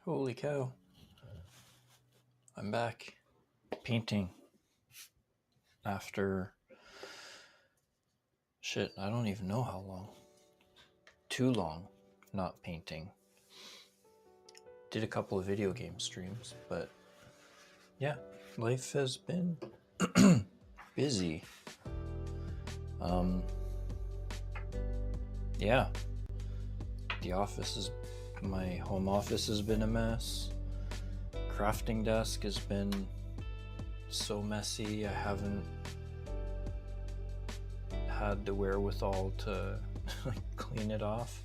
Holy cow. I'm back painting after I don't even know how long. Too long not painting. Did a couple of video game streams, but yeah, life has been busy. Yeah. My home office has been a mess. Crafting desk has been so messy. I haven't had the wherewithal to clean it off.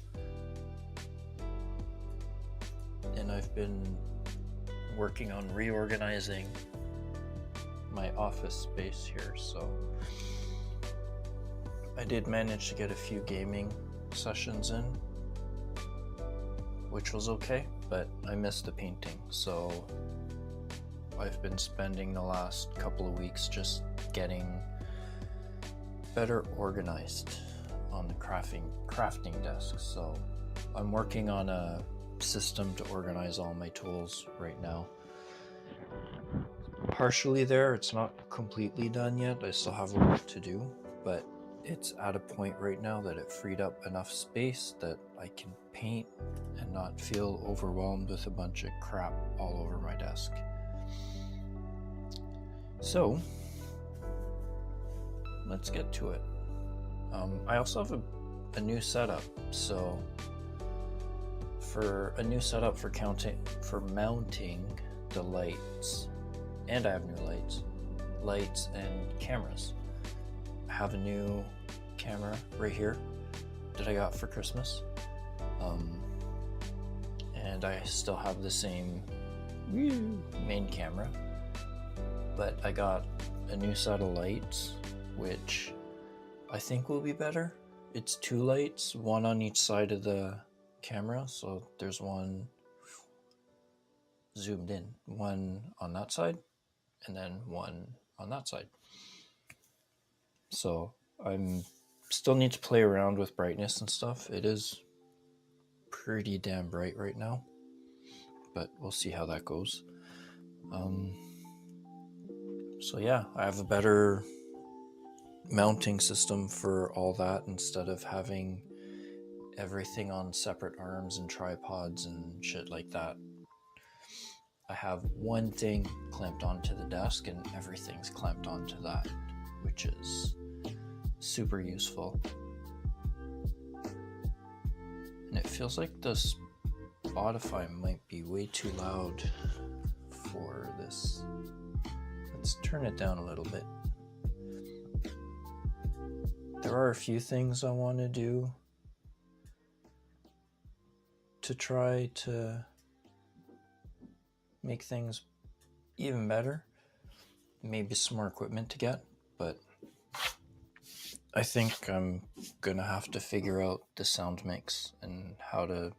And I've been working on reorganizing my office space here, so I did manage to get a few gaming sessions in, which was okay, but I missed the painting, so I've been spending the last couple of weeks just getting better organized on the crafting desk. So I'm working on a system to organize all my tools right now. Partially there, it's not completely done yet. I still have a lot to do, but it's at a point right now that it freed up enough space that I can paint and not feel overwhelmed with a bunch of crap all over my desk. So let's get to it. I also have a new setup. So for a new setup for mounting the lights, and I have new lights and cameras. I have a new camera right here that I got for Christmas, and I still have the same main camera, but I got a new set of lights, which I think will be better. It's two lights, one on each side of the camera, so there's one zoomed in, one on that side, and then one on that side. So I'm still need to play around with brightness and stuff. It is pretty damn bright right now, but we'll see how that goes. So yeah, I have a better mounting system for all that instead of having everything on separate arms and tripods and shit like that. I have one thing clamped onto the desk and everything's clamped onto that, which is super useful. And it feels like the Spotify might be way too loud for this. Let's turn it down a little bit. There are a few things I want to do to try to make things even better. Maybe some more equipment to get, but I think I'm gonna have to figure out the sound mix and how to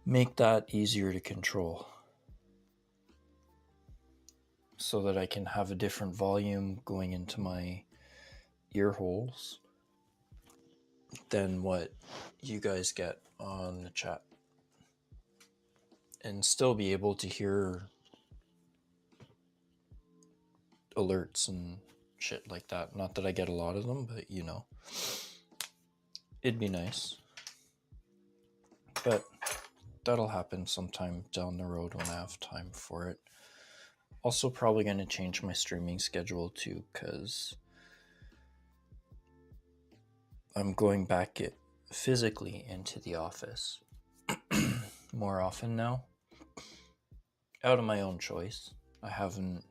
make that easier to control so that I can have a different volume going into my ear holes than what you guys get on the chat, and still be able to hear alerts and shit like that. Not that I get a lot of them, but it'd be nice. But that'll happen sometime down the road when I have time for it. Also probably going to change my streaming schedule too, because I'm going back physically into the office more often now, out of my own choice. I haven't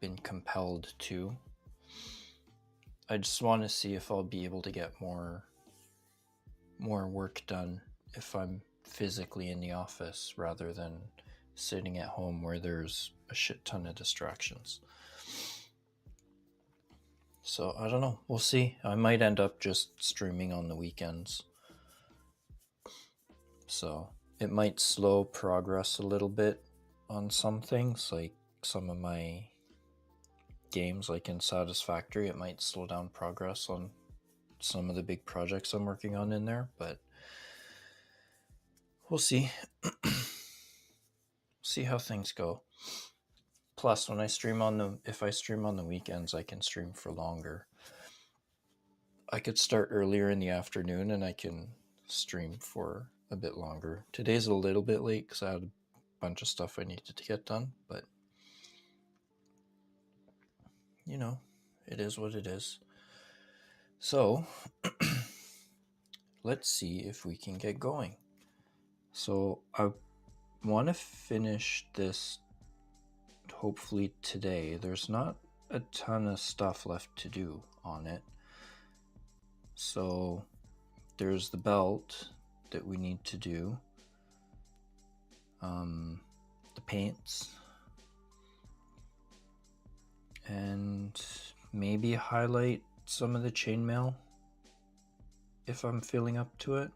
been compelled to. I just want to see if I'll be able to get more work done if I'm physically in the office rather than sitting at home where there's a shit ton of distractions. So I don't know, we'll see. I might end up just streaming on the weekends, so it might slow progress a little bit on some things, like some of my games, like in Satisfactory. It might slow down progress on some of the big projects I'm working on in there, but we'll see. see how things go. Plus, when I stream if I stream on the weekends, I can stream for longer. I could start earlier in the afternoon and I can stream for a bit longer. Today's a little bit late because I had a bunch of stuff I needed to get done, but it is what it is. So, let's see if we can get going. So, I want to finish this hopefully today. There's not a ton of stuff left to do on it. So there's the belt that we need to do, the paints, and maybe highlight some of the chainmail if I'm feeling up to it.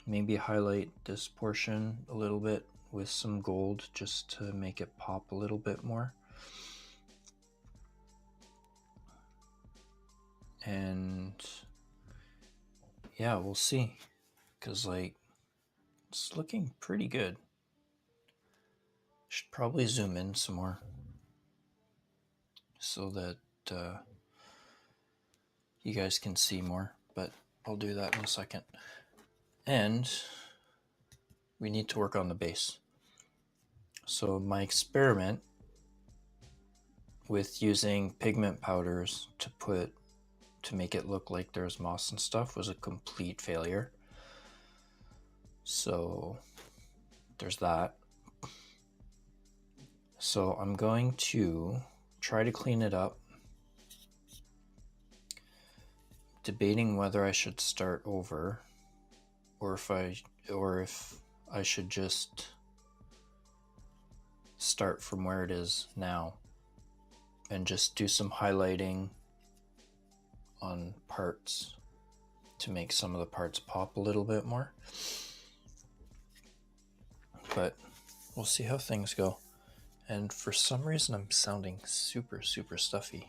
Maybe highlight this portion a little bit with some gold just to make it pop a little bit more. And yeah, we'll see, because it's looking pretty good. Should probably zoom in some more so that you guys can see more, but I'll do that in a second. And we need to work on the base. So my experiment with using pigment powders to make it look like there's moss and stuff was a complete failure. So there's that. So I'm going to try to clean it up. Debating whether I should start over or if I should just start from where it is now and just do some highlighting on parts to make some of the parts pop a little bit more. But we'll see how things go. And for some reason I'm sounding super stuffy.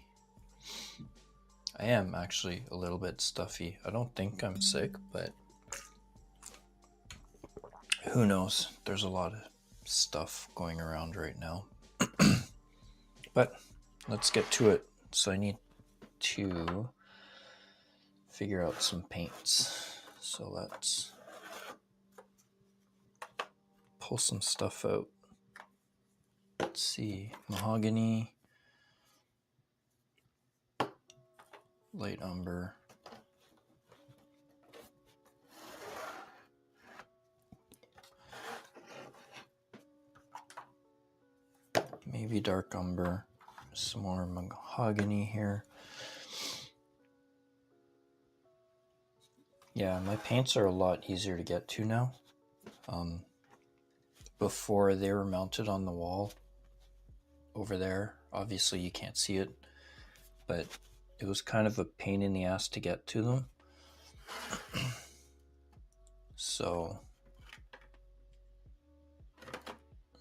I am actually a little bit stuffy. I don't think I'm sick, but who knows? There's a lot of stuff going around right now. But let's get to it. So I need to figure out some paints. So let's pull some stuff out. Let's see. Mahogany, light umber, maybe dark umber, some more mahogany here. Yeah, my paints are a lot easier to get to now. Before they were mounted on the wall over there, obviously you can't see it, but it was kind of a pain in the ass to get to them. So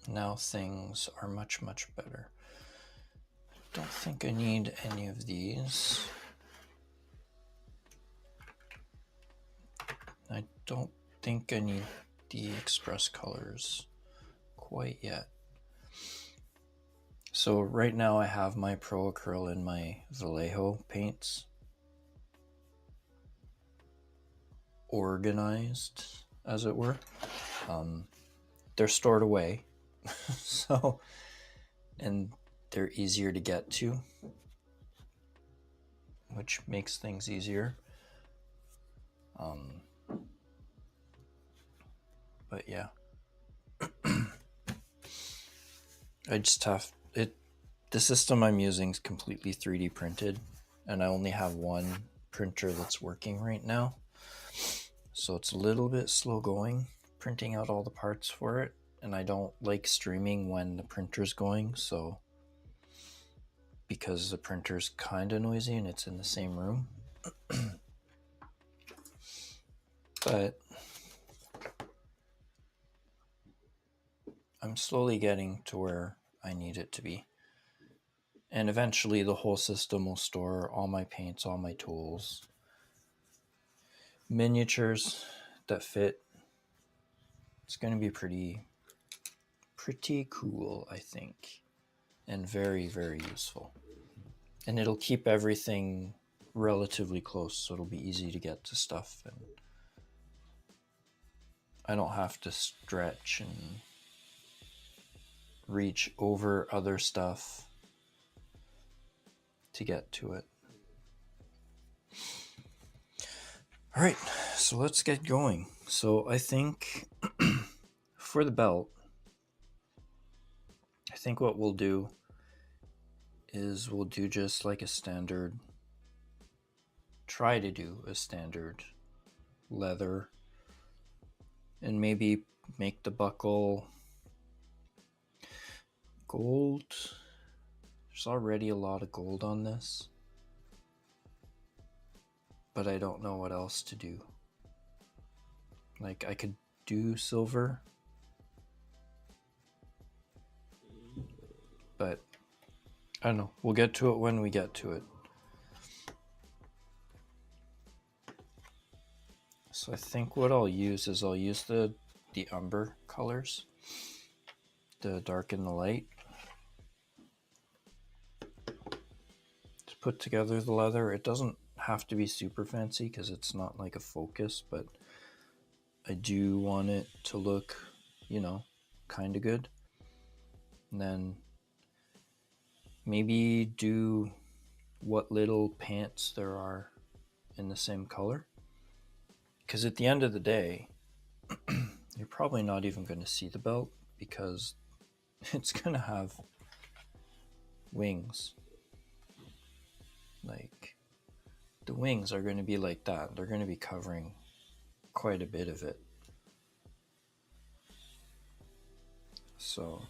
now things are much better. I don't think I need any of these. I don't think I need the express colors quite yet. So right now I have my Pro Acryl and my Vallejo paints organized, as it were. They're stored away, so, and they're easier to get to, which makes things easier. But yeah, I just have it. The system I'm using is completely 3D printed, and I only have one printer that's working right now. So it's a little bit slow going, printing out all the parts for it. And I don't like streaming when the printer's going, so because the printer's kind of noisy and it's in the same room. But I'm slowly getting to where I need it to be. And eventually the whole system will store all my paints, all my tools, miniatures that fit It's going to be pretty cool, I think, and very, very useful. And it'll keep everything relatively close, so it'll be easy to get to stuff, and I don't have to stretch and reach over other stuff to get to it. All right, so let's get going. So I think for the belt, I think what we'll do is we'll do just like a standard, try to do a standard leather, and maybe make the buckle gold. There's already a lot of gold on this, but I don't know what else to do. Like, I could do silver, but I don't know. We'll get to it when we get to it. So I think what I'll use is I'll use the umber colors, the dark and the light, to put together the leather. It doesn't have to be super fancy because it's not like a focus, but I do want it to look, kind of good. And then maybe do what little pants there are in the same color. Because at the end of the day, you're probably not even going to see the belt because it's going to have wings. Like, the wings are going to be like that. They're going to be covering quite a bit of it. So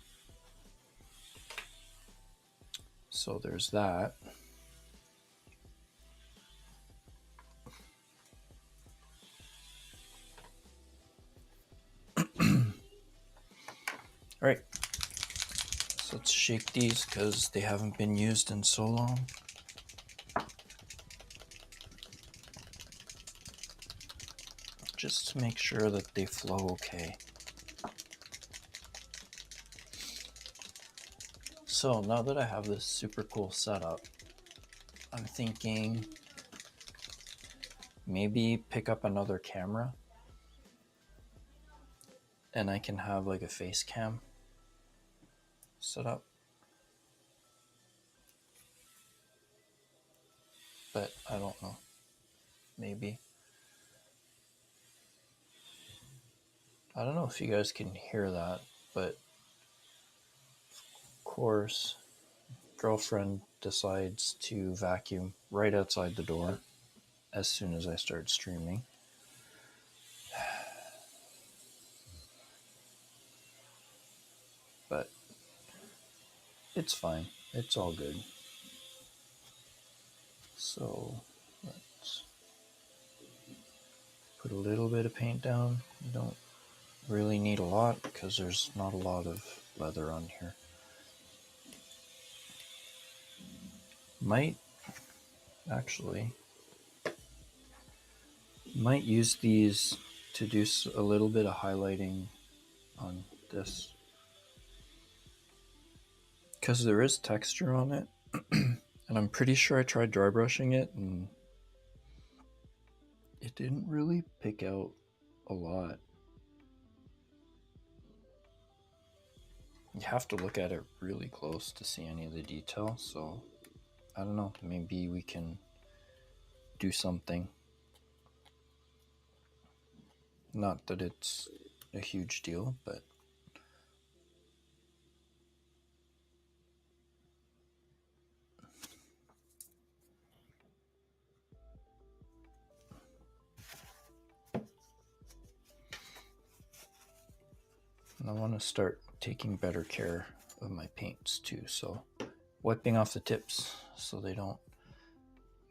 there's that. All right, so let's shake these because they haven't been used in so long. Just to make sure that they flow okay. So now that I have this super cool setup, I'm thinking maybe pick up another camera and I can have like a face cam set up. But I don't know. Maybe. I don't know if you guys can hear that, but of course, girlfriend decides to vacuum right outside the door as soon as I start streaming. But it's fine. It's all good. So let's put a little bit of paint down. You don't really need a lot because there's not a lot of leather on here. Might use these to do a little bit of highlighting on this because there is texture on it. And I'm pretty sure I tried dry brushing it and it didn't really pick out a lot. You have to look at it really close to see any of the detail, so I don't know, maybe we can do something. Not that it's a huge deal, but I want to start taking better care of my paints too, so wiping off the tips so they don't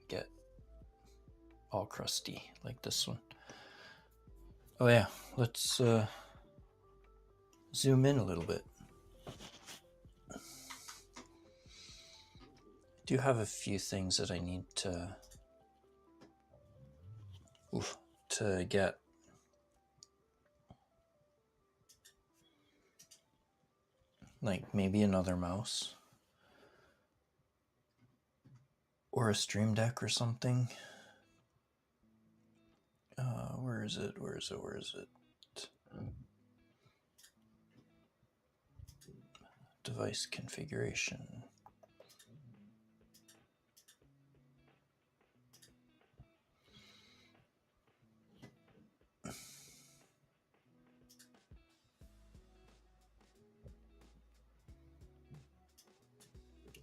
get all crusty like this one. Oh yeah, let's zoom in a little bit. I do have a few things that I need to get like maybe another mouse or a Stream Deck or something. Where is it? Device configuration.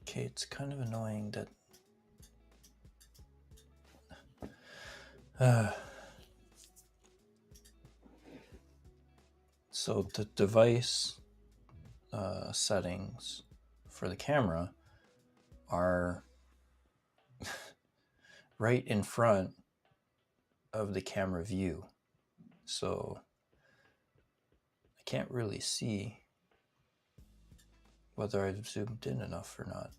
Okay, it's kind of annoying that so the device settings for the camera are right in front of the camera view, so I can't really see whether I've zoomed in enough or not.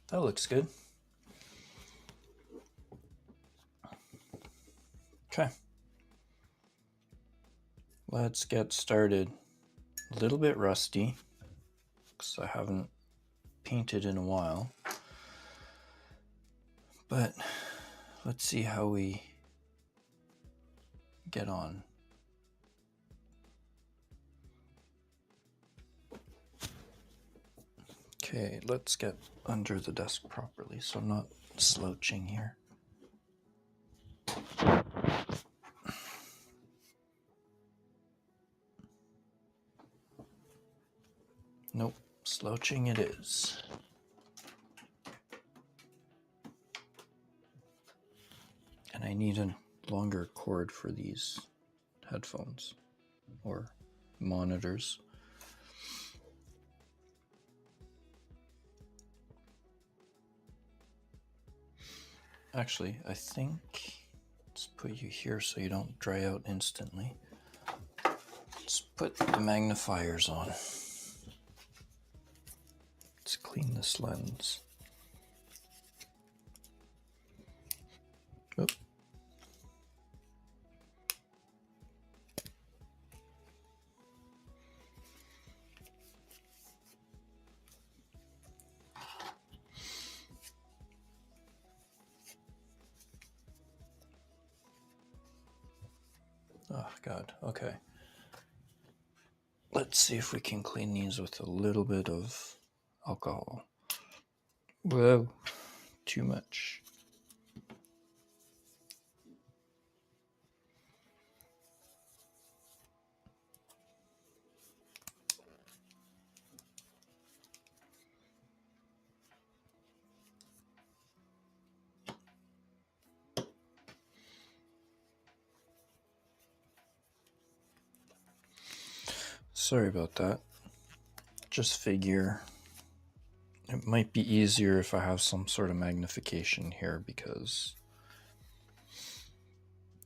That looks good. Okay. Let's get started. A little bit rusty because I haven't painted in a while. But let's see how we get on. Okay, let's get under the desk properly so I'm not slouching here. Nope, slouching it is. And I need a longer cord for these headphones or monitors. Actually, I think let's put you here so you don't dry out instantly. Let's put the magnifiers on. Let's clean this lens. Oop. Oh, God. Okay. Let's see if we can clean these with a little bit of alcohol. Whoa, too much. Sorry about that. Just figure it might be easier if I have some sort of magnification here because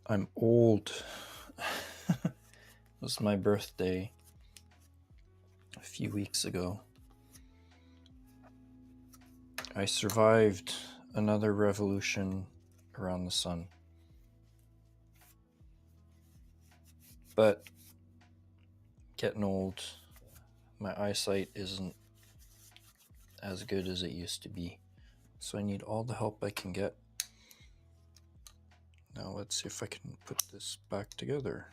I'm old. It was my birthday a few weeks ago. I survived another revolution around the sun. But getting old, my eyesight isn't as good as it used to be. So I need all the help I can get. Now let's see if I can put this back together.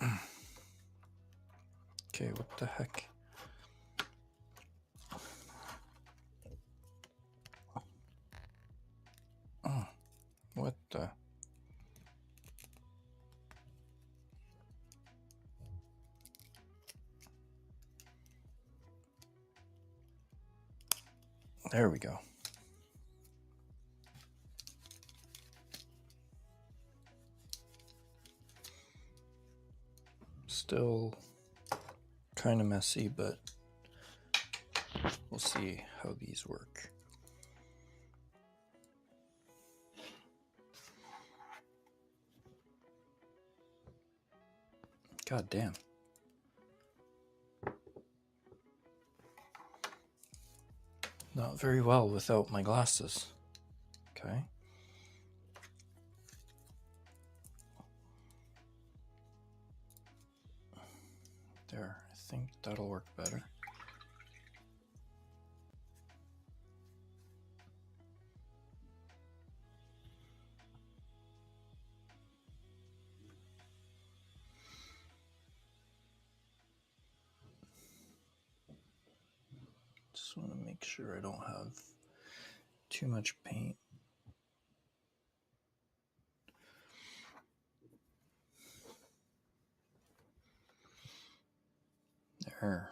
Okay, what the heck? Oh, what the? There we go. Still kind of messy, but we'll see how these work. God damn. Not very well without my glasses. Okay. think that'll work better. Just want to make sure I don't have too much paint. There.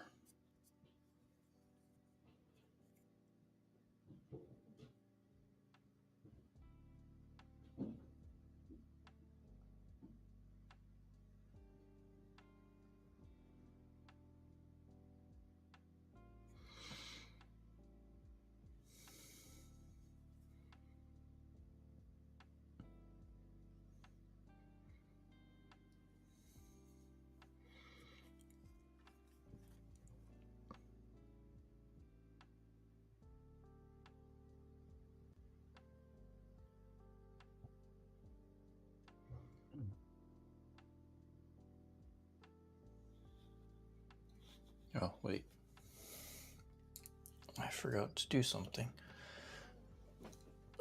Oh, wait. I forgot to do something.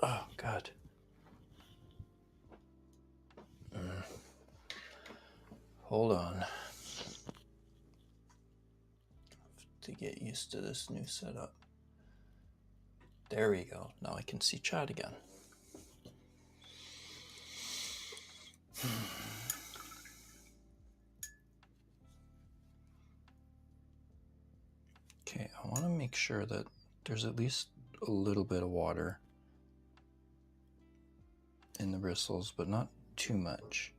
Oh, God. Hold on. I have to get used to this new setup. There we go. Now I can see chat again. Okay, I want to make sure that there's at least a little bit of water in the bristles, but not too much.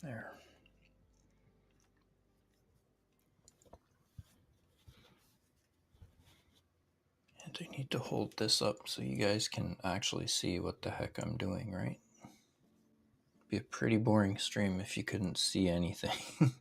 There. And I need to hold this up so you guys can actually see what the heck I'm doing, right? Be a pretty boring stream if you couldn't see anything.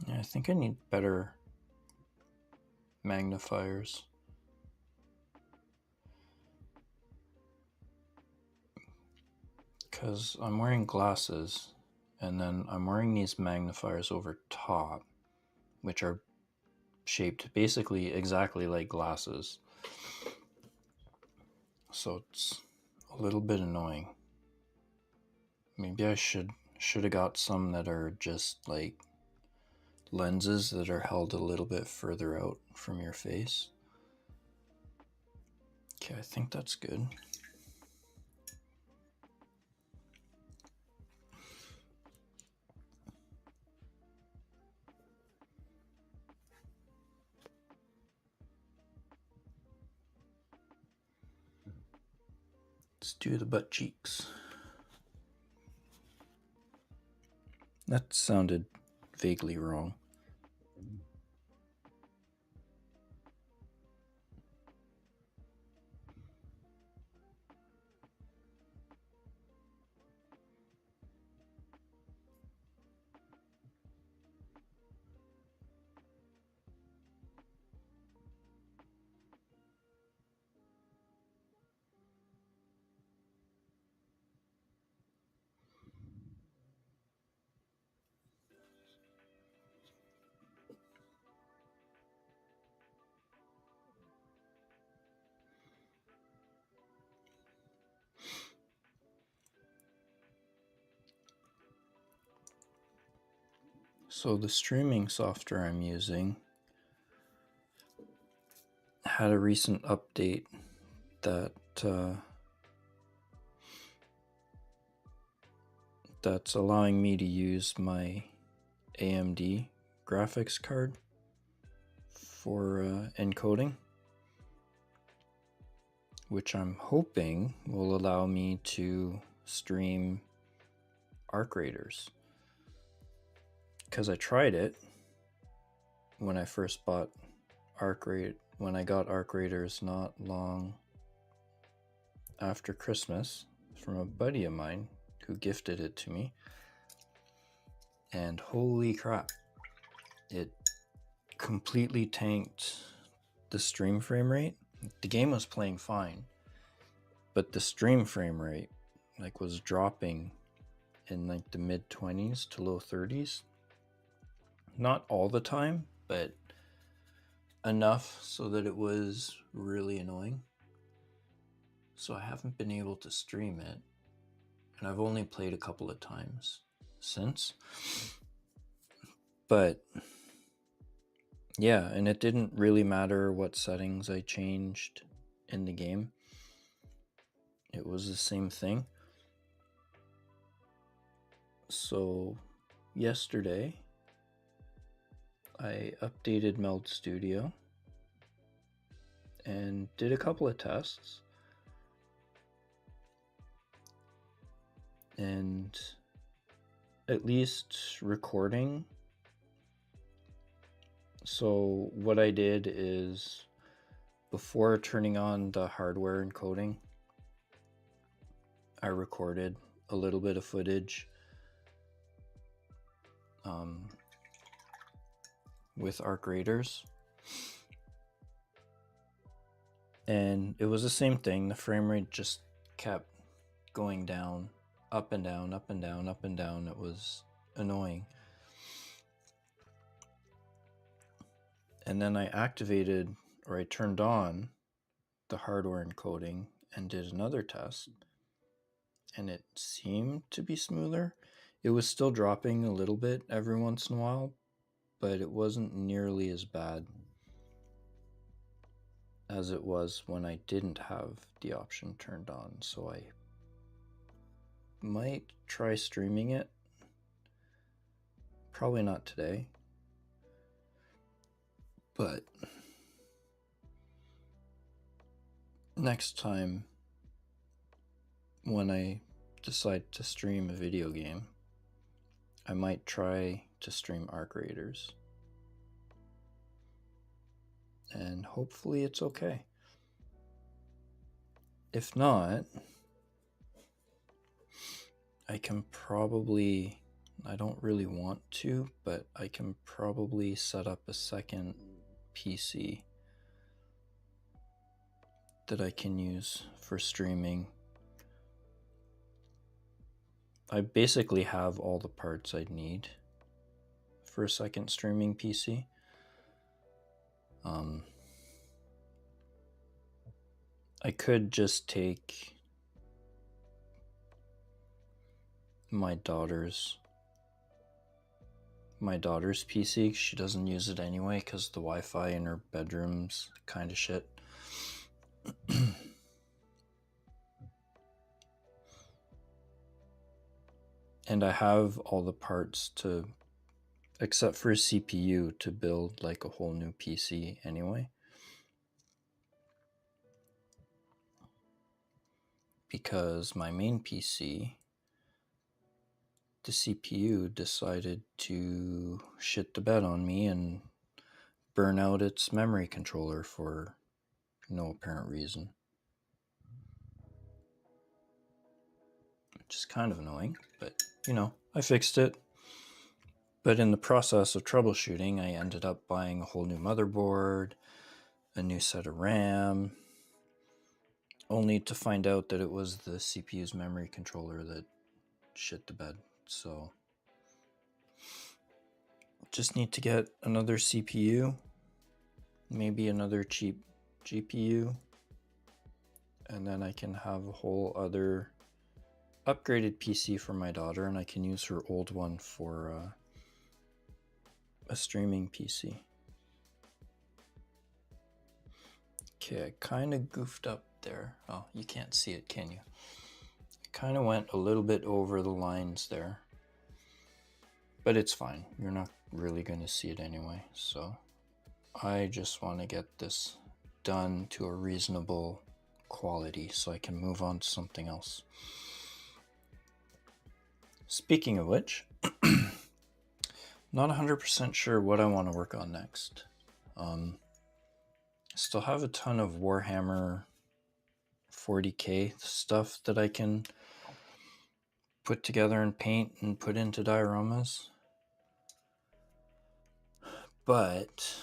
Yeah, I think I need better magnifiers. Because I'm wearing glasses, and then I'm wearing these magnifiers over top, which are shaped basically exactly like glasses. So it's a little bit annoying. Maybe I should have got some that are just like lenses that are held a little bit further out from your face. Okay, I think that's good. Let's do the butt cheeks. That sounded vaguely wrong. So the streaming software I'm using had a recent update that that's allowing me to use my AMD graphics card for encoding, which I'm hoping will allow me to stream Arc Raiders. Because I tried it when I first bought when I got Arc Raiders not long after Christmas from a buddy of mine who gifted it to me. And holy crap, it completely tanked the stream frame rate. The game was playing fine, but the stream frame rate was dropping in the mid 20s to low 30s. Not all the time, but enough so that it was really annoying. So I haven't been able to stream it, and I've only played a couple of times since. But yeah, and it didn't really matter what settings I changed in the game. It was the same thing. So yesterday, I updated Meld Studio and did a couple of tests. And at least recording. So what I did is, before turning on the hardware encoding, I recorded a little bit of footage with Arc Raiders. And it was the same thing. The frame rate just kept going down, up and down, up and down, up and down. It was annoying. And then I turned on the hardware encoding and did another test, and it seemed to be smoother. It was still dropping a little bit every once in a while, but it wasn't nearly as bad as it was when I didn't have the option turned on. So I might try streaming it. Probably not today, but next time when I decide to stream a video game, I might try to stream Arc Raiders. And hopefully it's okay. If not, I don't really want to, but I can probably set up a second PC that I can use for streaming. I basically have all the parts I'd need for a second streaming PC. I could just take my daughter's PC. She doesn't use it anyway because the Wi-Fi in her bedroom's kind of shit. And I have all the parts except for a CPU, to build a whole new PC anyway. Because my main PC, the CPU decided to shit the bed on me and burn out its memory controller for no apparent reason. Which is kind of annoying, but I fixed it. But in the process of troubleshooting, I ended up buying a whole new motherboard, a new set of RAM, only to find out that it was the CPU's memory controller that shit the bed. So just need to get another CPU, maybe another cheap GPU, and then I can have a whole other upgraded PC for my daughter, and I can use her old one for a streaming PC. Okay, I kind of goofed up there. Oh, you can't see it, can you? Kind of went a little bit over the lines there. But it's fine. You're not really going to see it anyway. So I just want to get this done to a reasonable quality so I can move on to something else. Speaking of which, not 100% sure what I want to work on next. Still have a ton of Warhammer 40k stuff that I can put together and paint and put into dioramas. But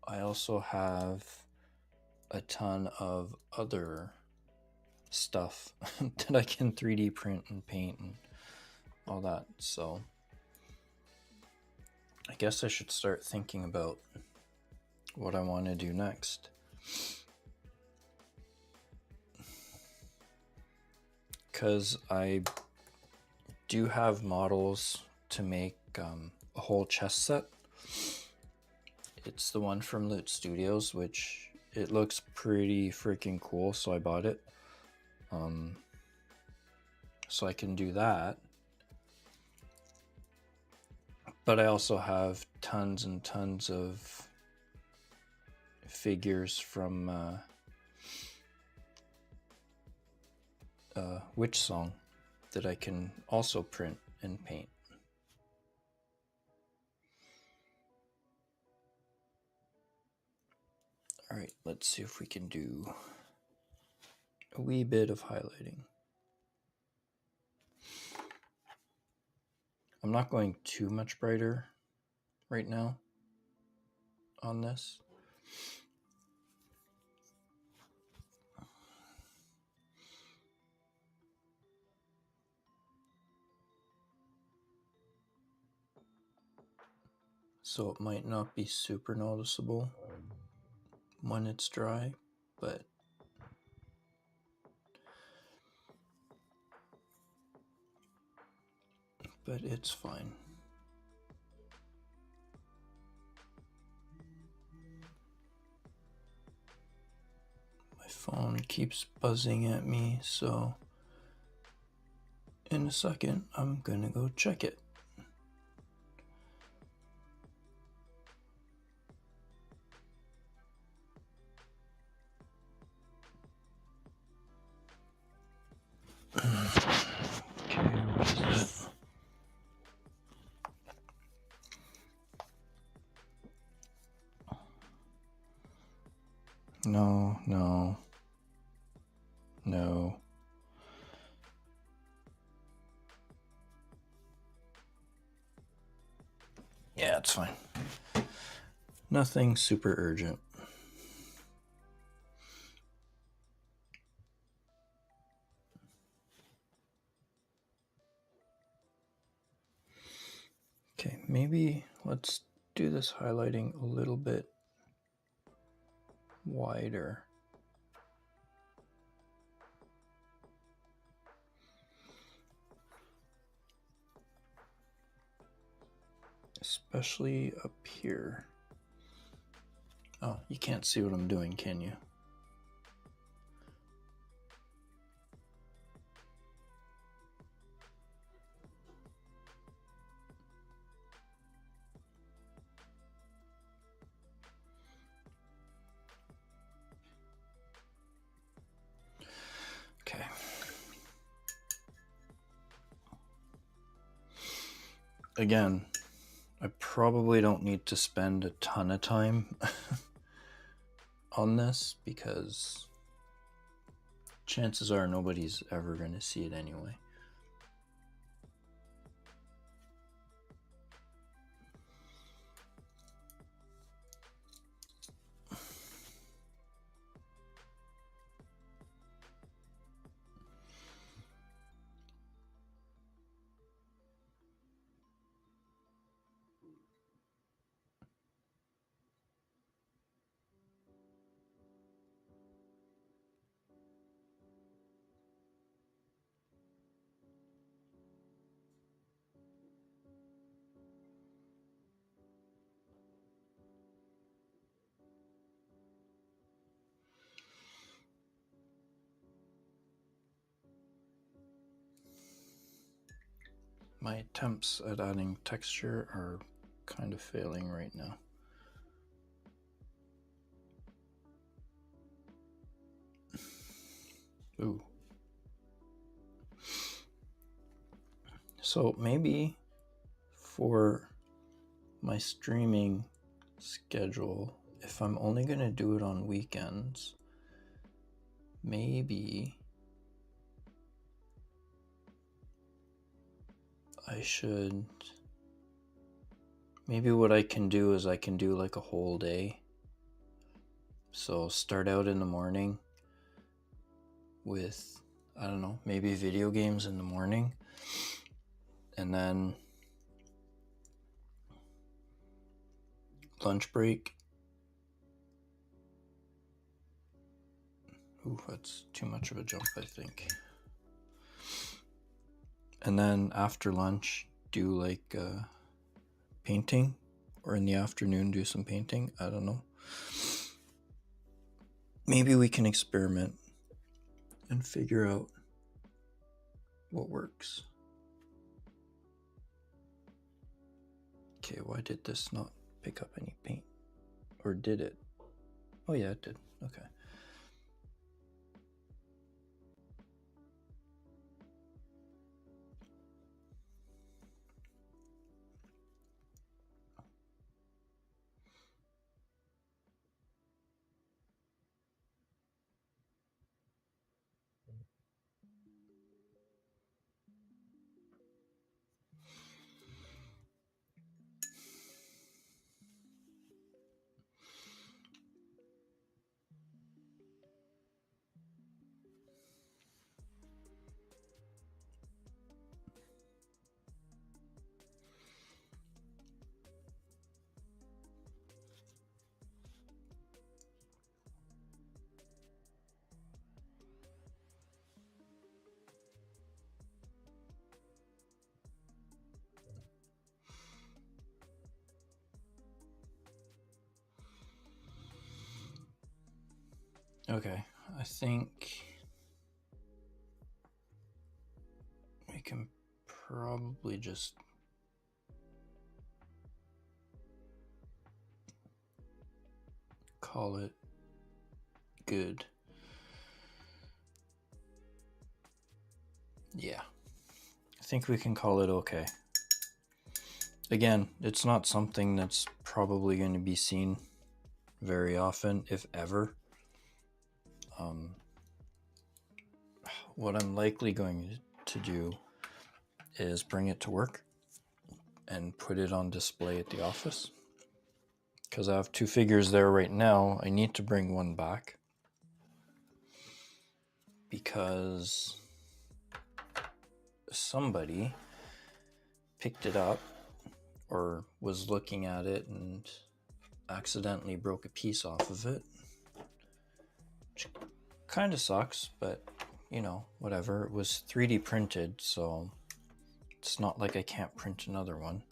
I also have a ton of other stuff that I can 3D print and paint and all that. So I guess I should start thinking about what I want to do next. Because I do have models to make a whole chess set. It's the one from Loot Studios, which it looks pretty freaking cool, so I bought it. So I can do that. But I also have tons and tons of figures from Witch Song that I can also print and paint. All right, let's see if we can do a wee bit of highlighting. I'm not going too much brighter right now on this. So it might not be super noticeable when it's dry, but it's fine. My phone keeps buzzing at me, so in a second I'm gonna go check it. Okay, what is that? No. Yeah, it's fine. Nothing super urgent. Okay, maybe let's do this highlighting a little bit wider. Especially up here. Oh, you can't see what I'm doing, can you? Okay. Again, I probably don't need to spend a ton of time on this because chances are nobody's ever going to see it anyway. My attempts at adding texture are kind of failing right now. Ooh. So maybe for my streaming schedule, if I'm only going to do it on weekends, maybe I should... Maybe what I can do is I can do like a whole day. So start out in the morning with, I don't know, maybe video games in the morning. And then lunch break. Ooh, that's too much of a jump, I think. And then after lunch, do like painting, or in the afternoon do some painting. I don't know. Maybe we can experiment and figure out what works. Okay, why did this not pick up any paint? Or did it? Oh yeah, it did. Okay. Okay, I think we can probably just call it good. Yeah, I think we can call it okay. Again, it's not something that's probably going to be seen very often, if ever. What I'm likely going to do is bring it to work and put it on display at the office. Because I have two figures there right now. I need to bring one back. Because somebody picked it up or was looking at it and accidentally broke a piece off of it. Which kind of sucks, but you know, whatever. It was 3D printed, so it's not like I can't print another one.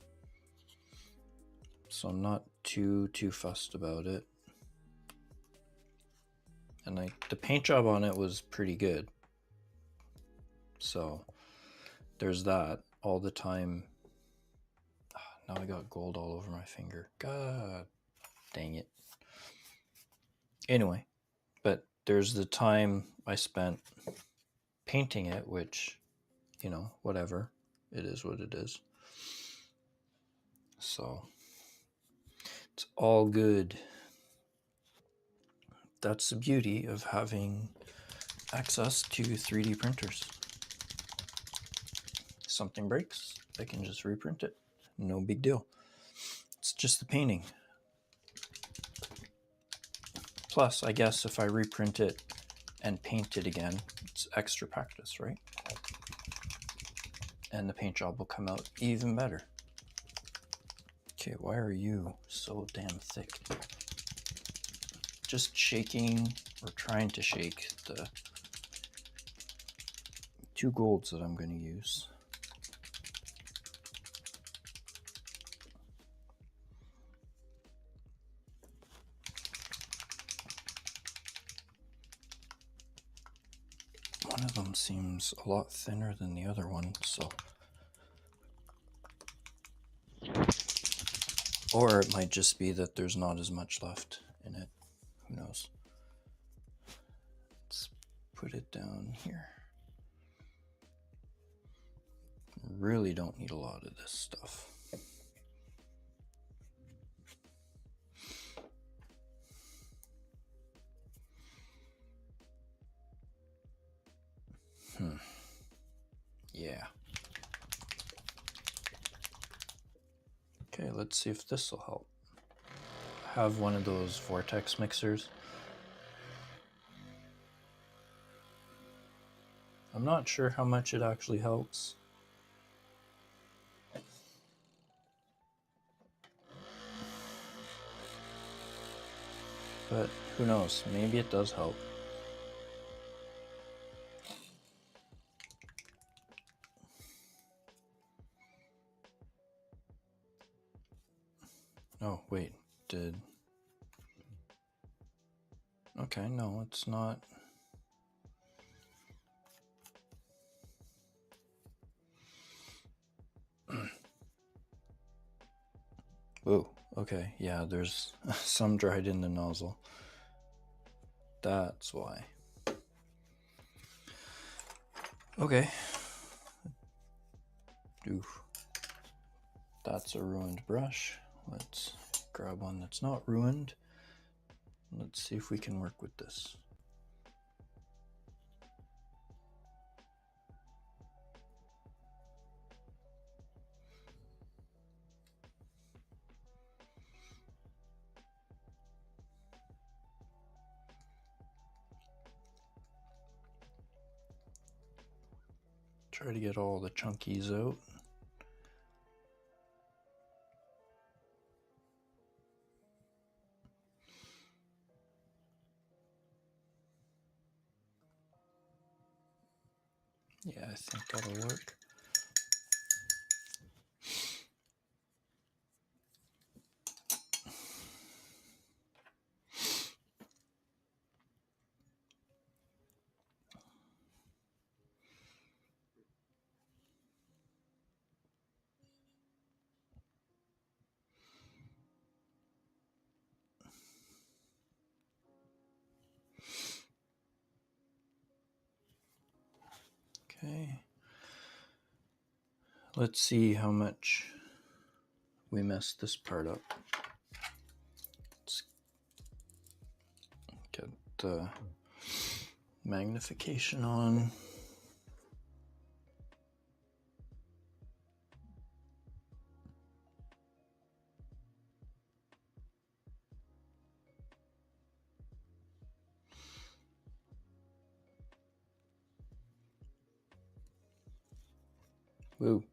So I'm not too fussed about it. And the paint job on it was pretty good. So there's that. All the time. Now I got gold all over my finger. God dang it. Anyway, but there's the time I spent painting it, which, you know, whatever. It is what it is. So it's all good. That's the beauty of having access to 3D printers. Something breaks, I can just reprint it. No big deal. It's just the painting. Plus, I guess if I reprint it and paint it again, it's extra practice, right? And the paint job will come out even better. Okay, why are you so damn thick? Just shaking or trying to shake the 2 golds that I'm going to use. One of them seems a lot thinner than the other one, so Or it might just be that there's not as much left in it. Who knows? Let's put it down here. Really don't need a lot of this stuff. Yeah. Okay, let's see if this will help. I have one of those vortex mixers. I'm not sure how much it actually helps. But who knows, maybe it does help. Oh, wait, Okay, no, it's not. Oh, okay, yeah, there's some dried in the nozzle. That's why. Okay. Oof. That's a ruined brush. Let's grab one that's not ruined. Let's see if we can work with this. Try to get all the chunkies out. Yeah, I think that'll work. Okay. Let's see how much we messed this part up. Let's get the magnification on. Woo.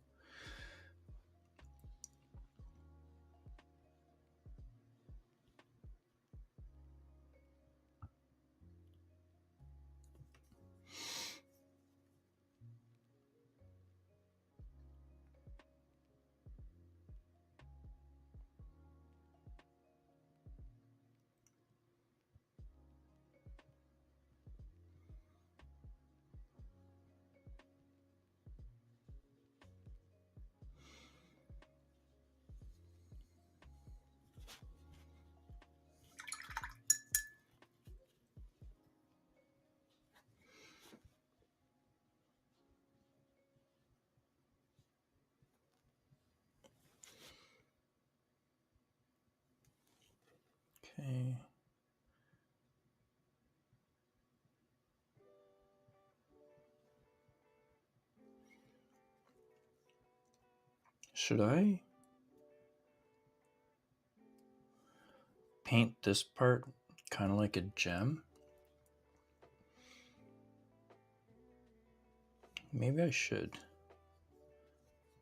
Okay. Should I paint this part kind of like a gem? Maybe I should.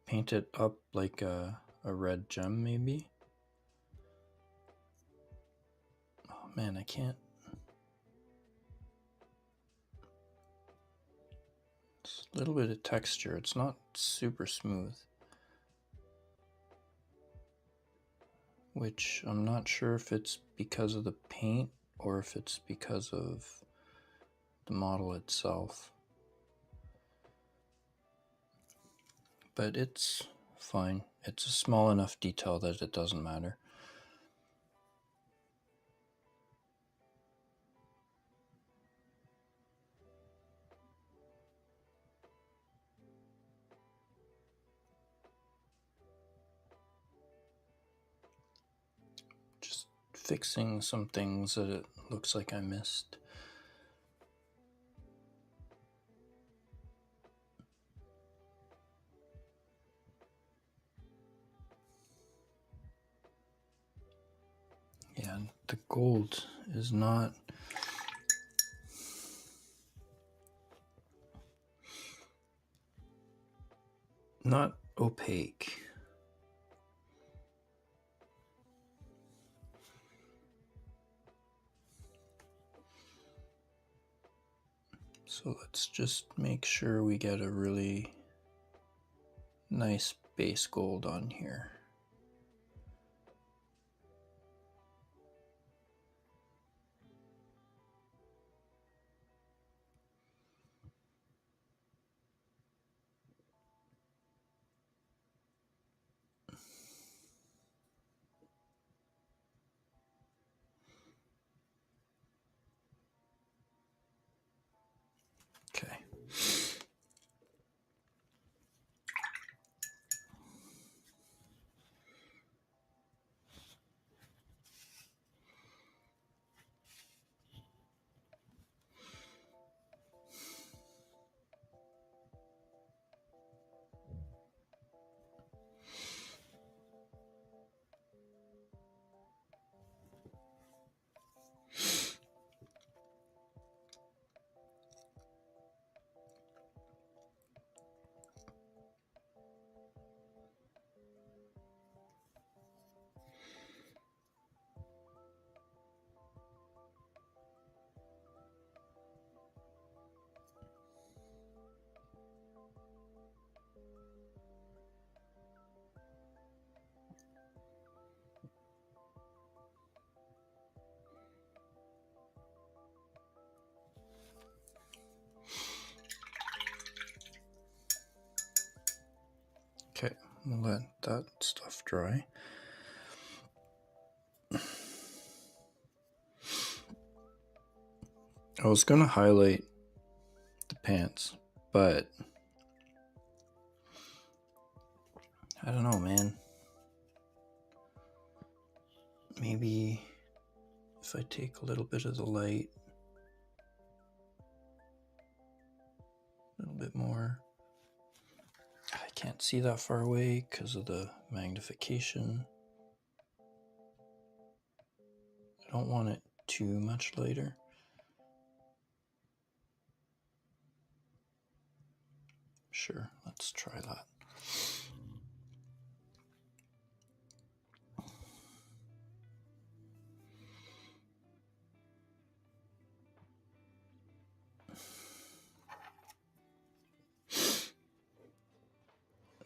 Paint it up like a red gem, maybe? Oh man, I can't. It's a little bit of texture. It's not super smooth. Which I'm not sure if it's because of the paint or if it's because of the model itself. But it's fine. It's a small enough detail that it doesn't matter. Just fixing some things that it looks like I missed. Yeah, the gold is not opaque. So let's just make sure we get a really nice base gold on here. Okay. Okay, we'll let that stuff dry. I was going to highlight the pants, but I don't know, man. Maybe if I take a little bit of the light, a little bit more. I can't see that far away because of the magnification. I don't want it too much lighter. Sure, let's try that.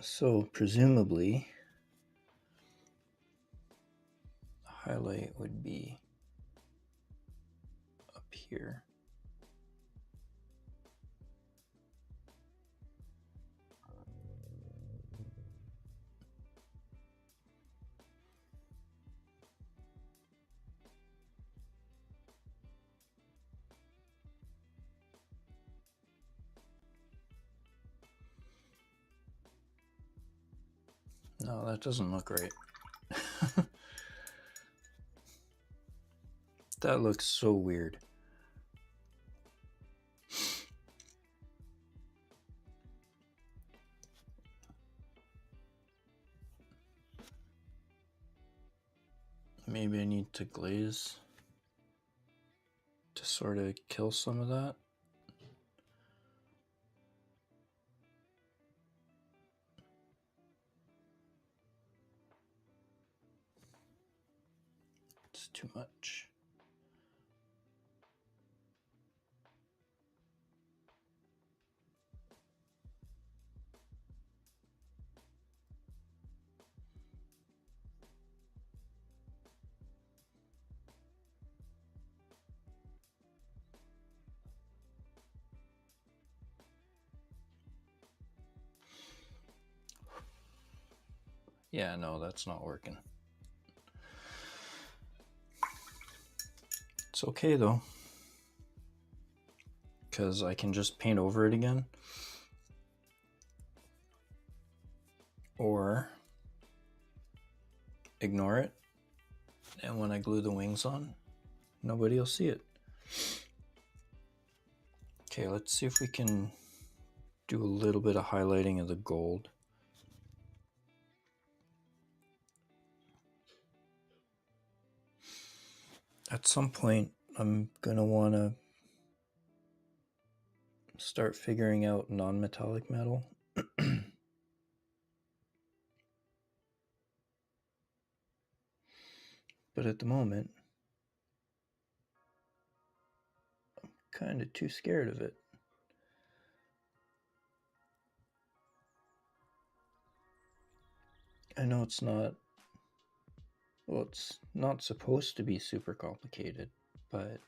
So presumably, the highlight would be up here. No, that doesn't look right. That looks so weird. Maybe I need to glaze to sort of kill some of that. It's too much. Yeah, no, that's not working. It's okay though, because I can just paint over it again. Or ignore it, and when I glue the wings on, nobody will see it. Okay, let's see if we can do a little bit of highlighting of the gold. At some point, I'm gonna want to start figuring out non-metallic metal. But at the moment, I'm kind of too scared of it. I know it's not, well, it's not supposed to be super complicated, but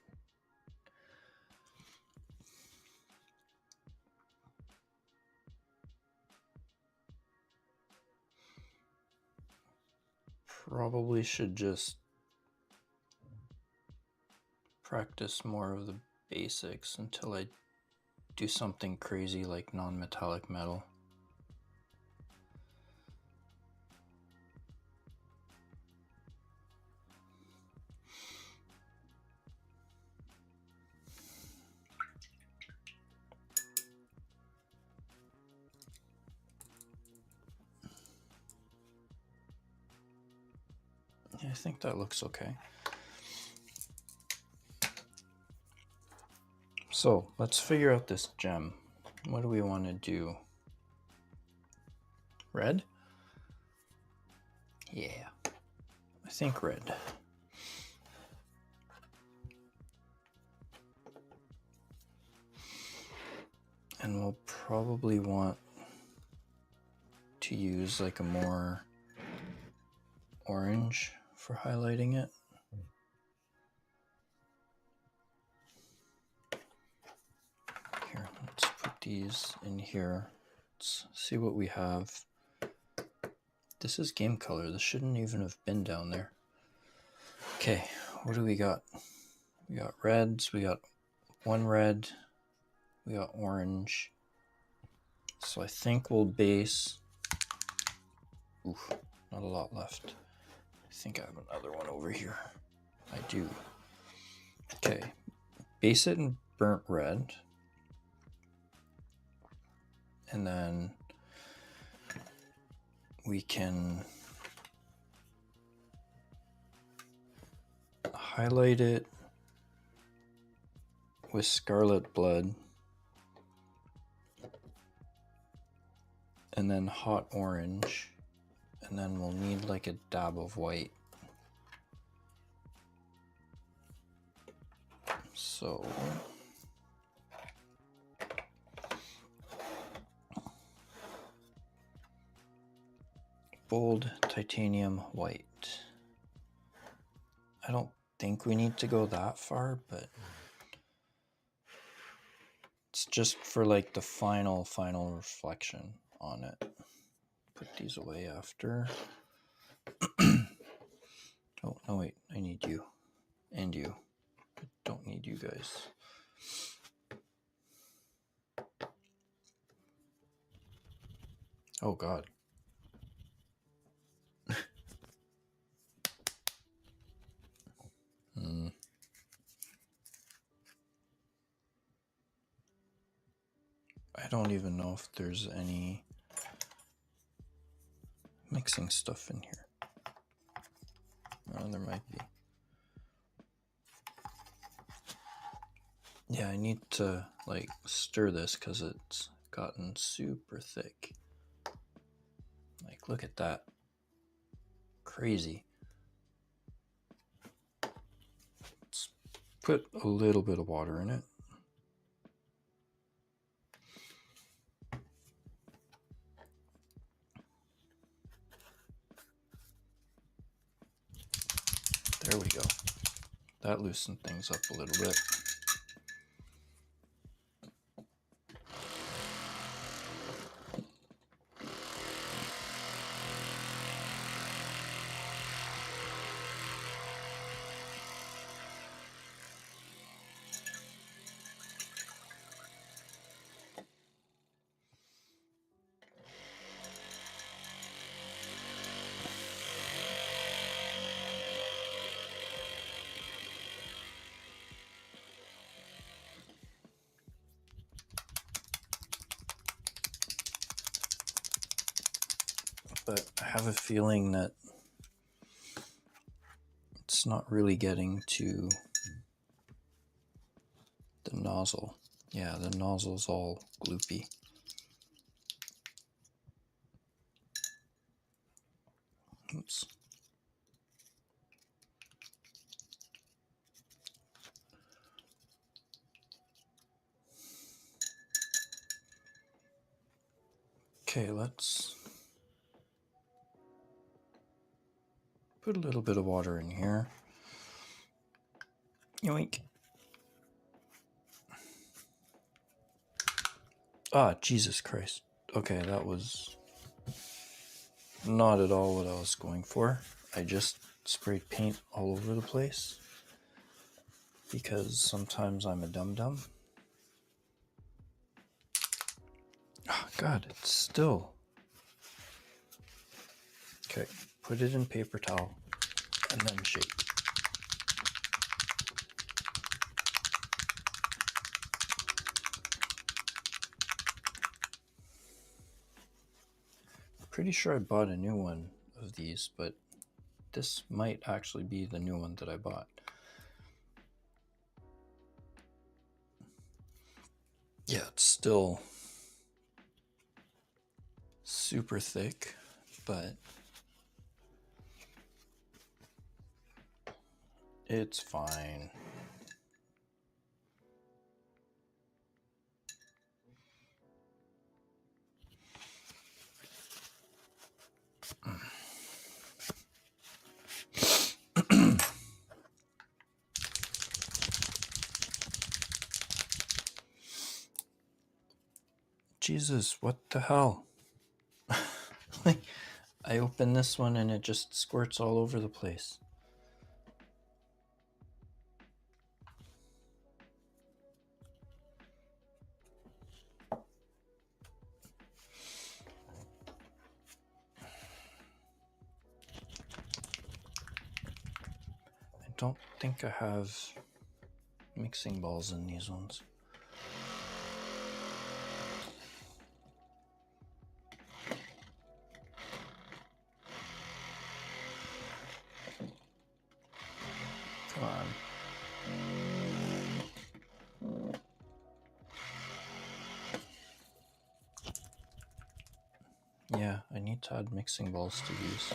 probably should just practice more of the basics until I do something crazy like non-metallic metal. I think that looks okay. So let's figure out this gem. What do we want to do? Red? Yeah, I think red. And we'll probably want to use like a more orange for highlighting it. Here, let's put these in here. Let's see what we have. This is game color. This shouldn't even have been down there. Okay, what do we got? We got reds, we got one red, we got orange. So I think we'll base, oof, not a lot left. I think I have another one over here. I do. Okay, base it in burnt red. And then we can highlight it with scarlet blood. And then hot orange. And then we'll need like a dab of white. So bold titanium white. I don't think we need to go that far, but it's just for like the final reflection on it. Put these away after. Oh, no, wait, I need you and you. I don't need you guys. Oh, God. I don't even know if there's any mixing stuff in here. Oh, there might be. Yeah, I need to like stir this because it's gotten super thick. Like, look at that. Crazy. Let's put a little bit of water in it. There we go. That loosened things up a little bit. but I have a feeling that it's not really getting to the nozzle. Yeah, the nozzle's all gloopy. Oops. Okay, let's put a little bit of water in here. Yoink. Ah, Jesus Christ. Okay, that was not at all what I was going for. I just sprayed paint all over the place because sometimes I'm a dum-dum. Oh, God, it's still... Okay, put it in paper towel and then shake. Pretty sure I bought a new one of these, but this might actually be the new one that I bought. Yeah, it's still super thick, but it's fine. Jesus, what the hell? Like, I open this one and it just squirts all over the place. I don't think I have mixing balls in these ones. Come on. Yeah, I need to add mixing balls to these.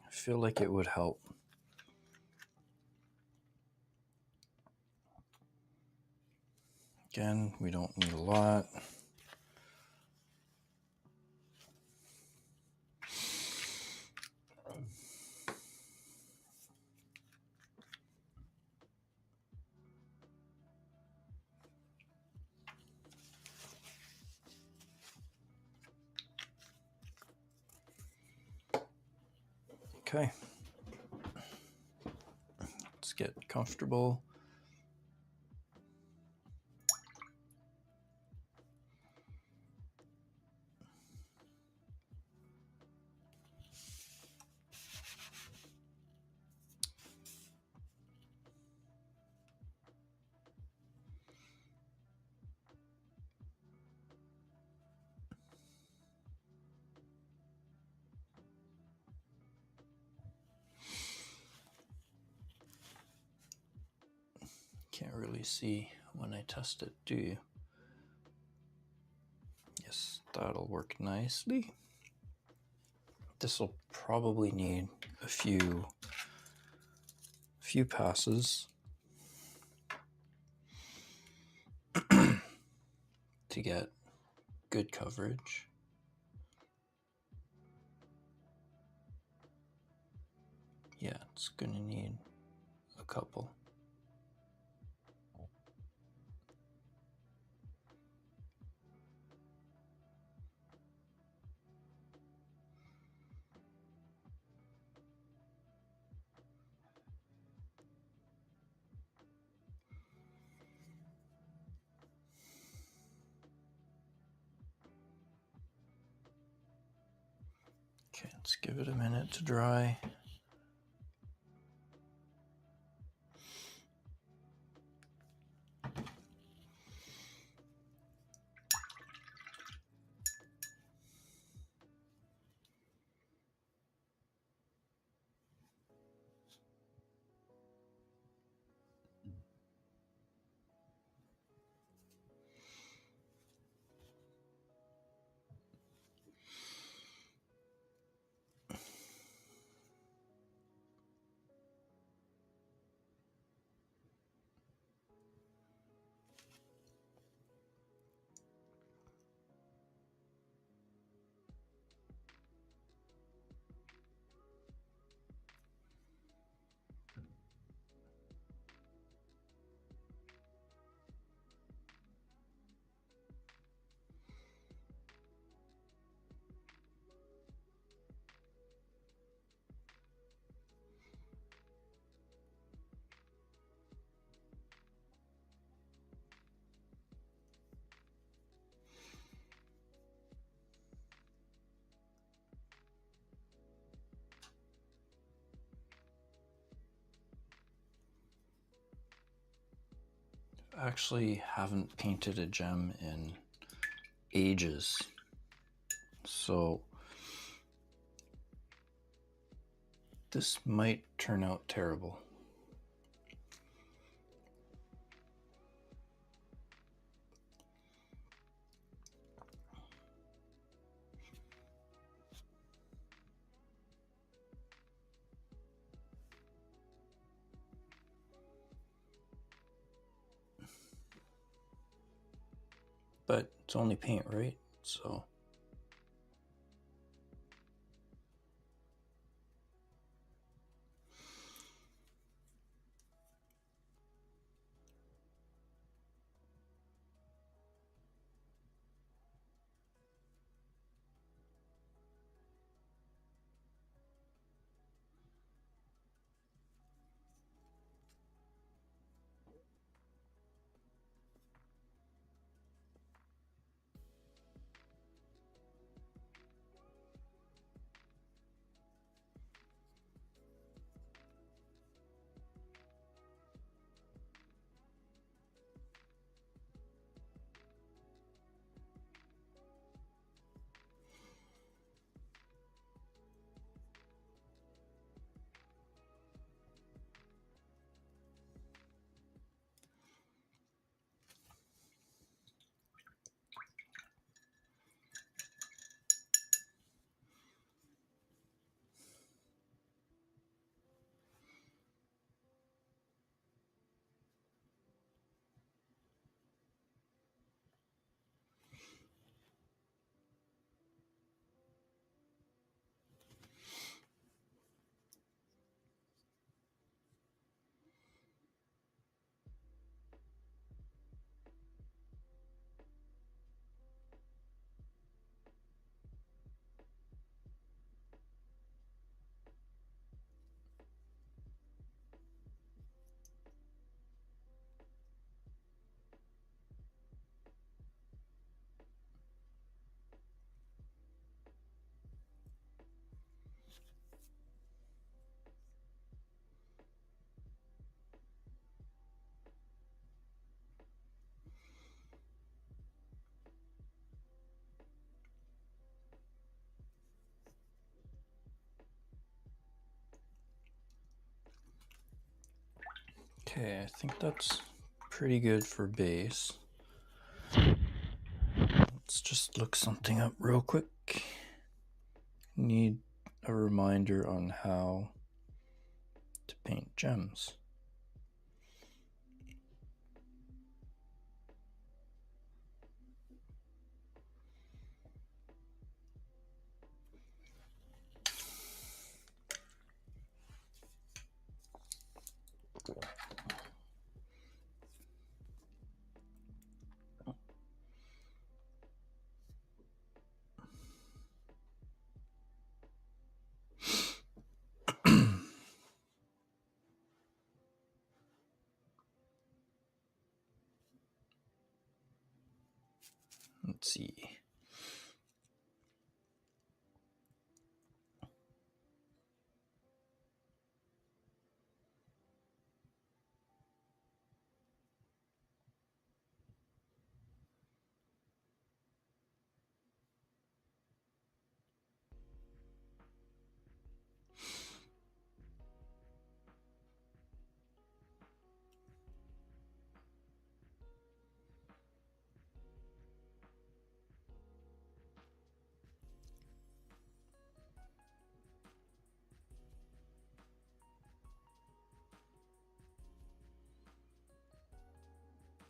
I feel like it would help. Again, we don't need a lot. Okay. Let's get comfortable. Can't really see when I test it, do you? Yes, that'll work nicely. This will probably need a few passes to get good coverage. Yeah, it's gonna need a couple. Okay, let's give it a minute to dry. actually haven't painted a gem in ages, so this might turn out terrible. But it's only paint, right? So okay, I think that's pretty good for base. Let's just look something up real quick. Need a reminder on how to paint gems. Let's see.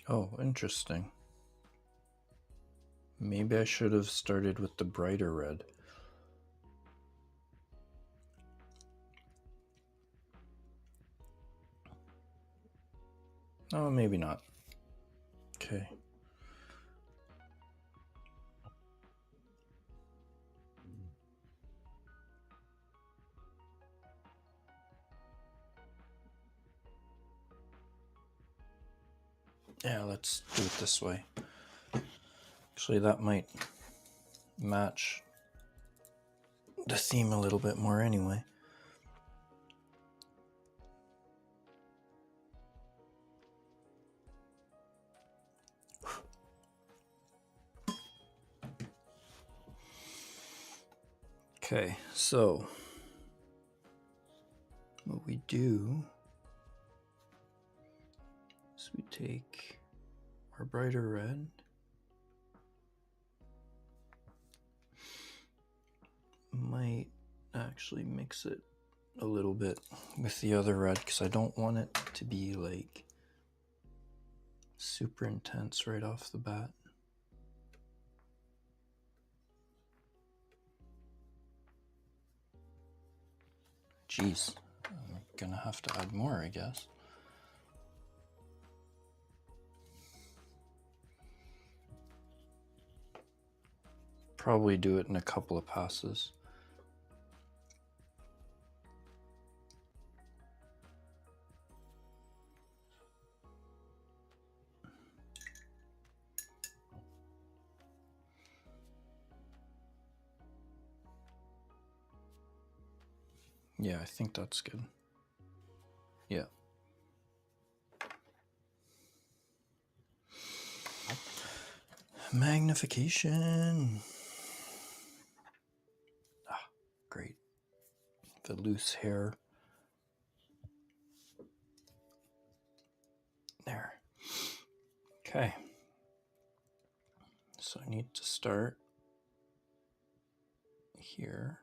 Oh, interesting. Maybe I should have started with the brighter red. Oh, maybe not. Okay. Yeah, let's do it this way. Actually, that might match the theme a little bit more anyway. Okay, so what we do is we take our brighter red, might actually mix it a little bit with the other red because I don't want it to be like super intense right off the bat. Jeez, I'm gonna have to add more, I guess. Probably do it in a couple of passes. Yeah, I think that's good. Yeah. Magnification. Ah, great. The loose hair. There. Okay. So I need to start here.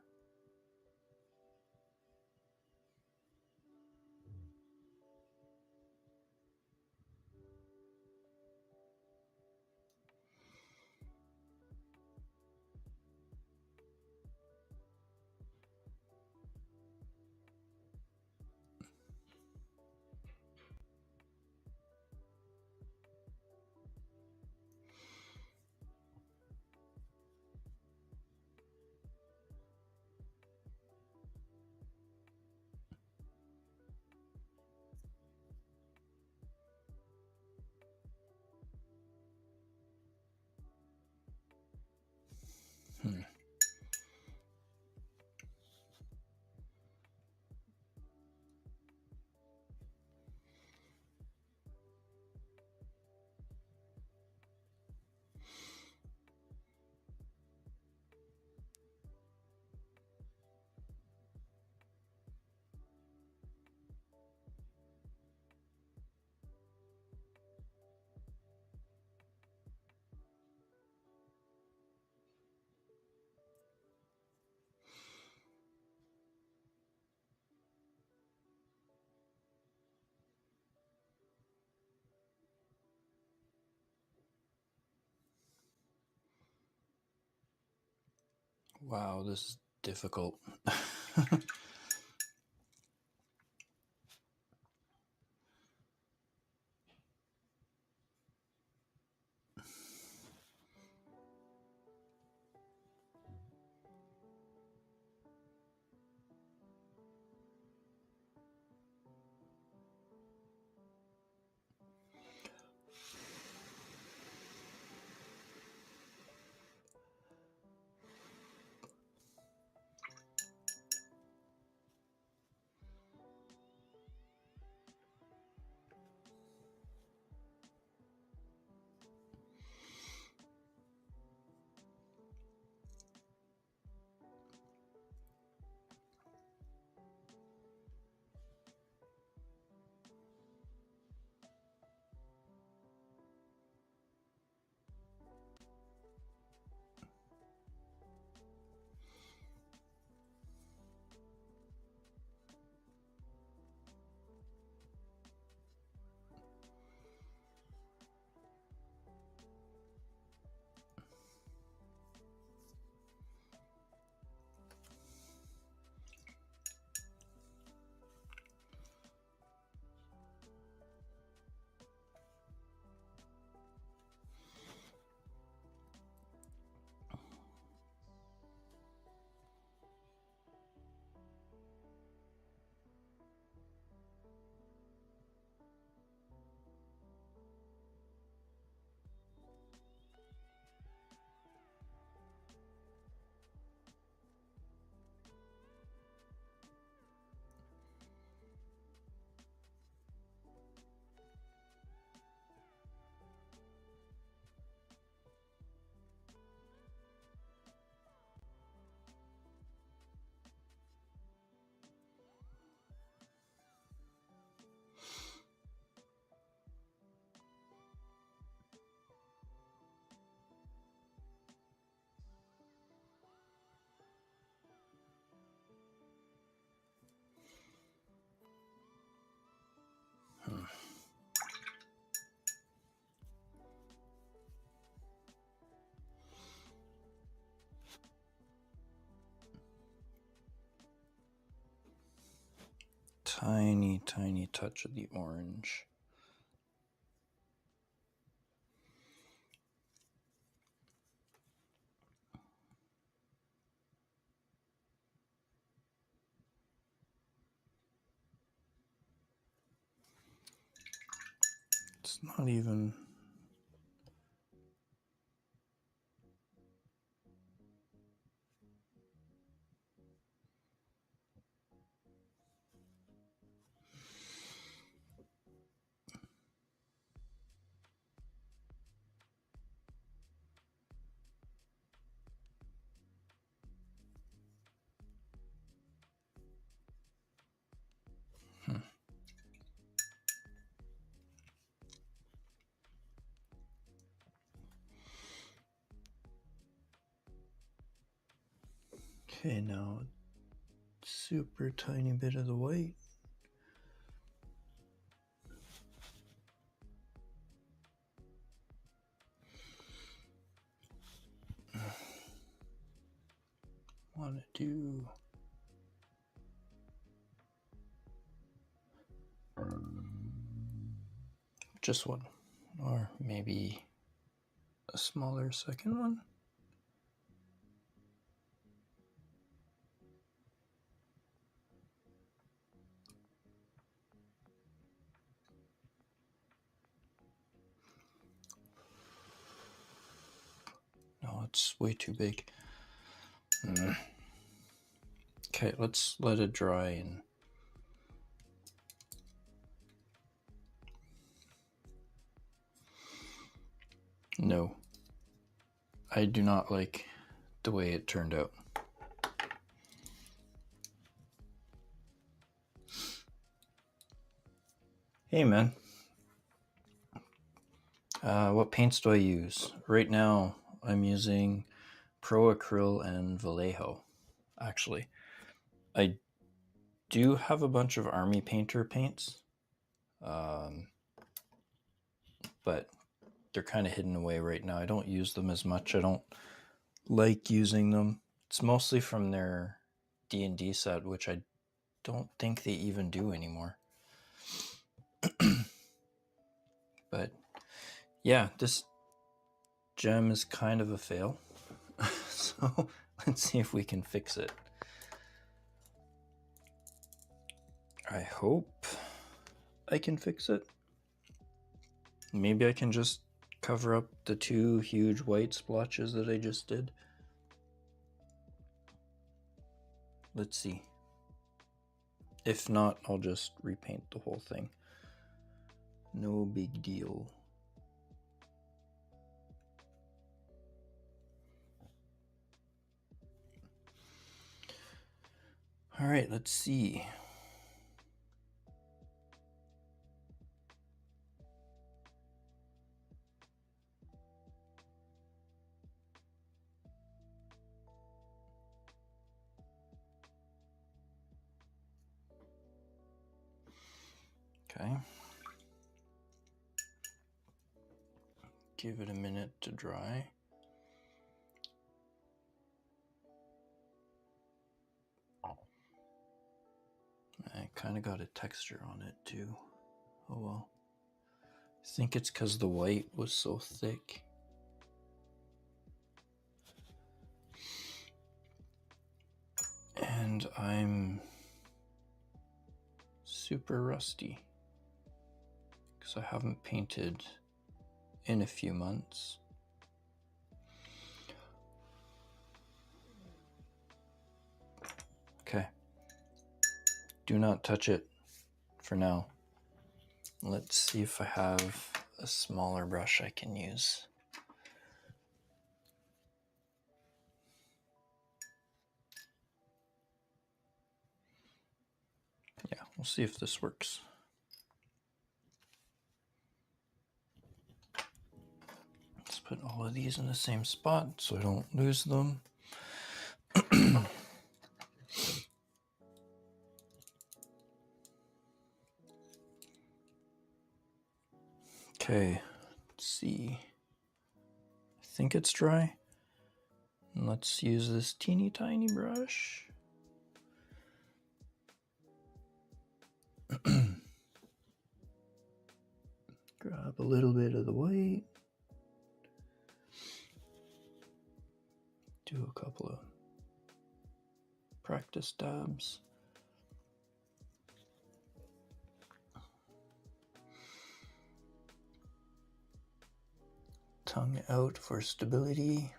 Wow, this is difficult. tiny, tiny touch of the orange. It's not even... Okay, now super tiny bit of the white. Want to do just one, or maybe a smaller second one. No, it's way too big. Okay, let's let it dry and no, I do not like the way it turned out. Hey man, what paints do I use? Right now I'm using Pro Acryl and Vallejo. Actually, I do have a bunch of Army Painter paints, but they're kind of hidden away right now. I don't use them as much. I don't like using them. It's mostly from their D&D set, which I don't think they even do anymore. But yeah, this gem is kind of a fail. So let's see if we can fix it. I hope I can fix it. Maybe I can just cover up the 2 huge white splotches that I just did. Let's see. If not, I'll just repaint the whole thing. No big deal. All right, let's see. Okay. Give it a minute to dry. I kind of got a texture on it too. Oh well. I think it's because the white was so thick. And I'm super rusty because I haven't painted in a few months. Okay. Do not touch it for now. Let's see if I have a smaller brush I can use. Yeah, we'll see if this works. Let's put all of these in the same spot so I don't lose them. Okay, let's see. I think it's dry. And let's use this teeny tiny brush. Grab a little bit of the white. Do a couple of practice dabs. Tongue out for stability.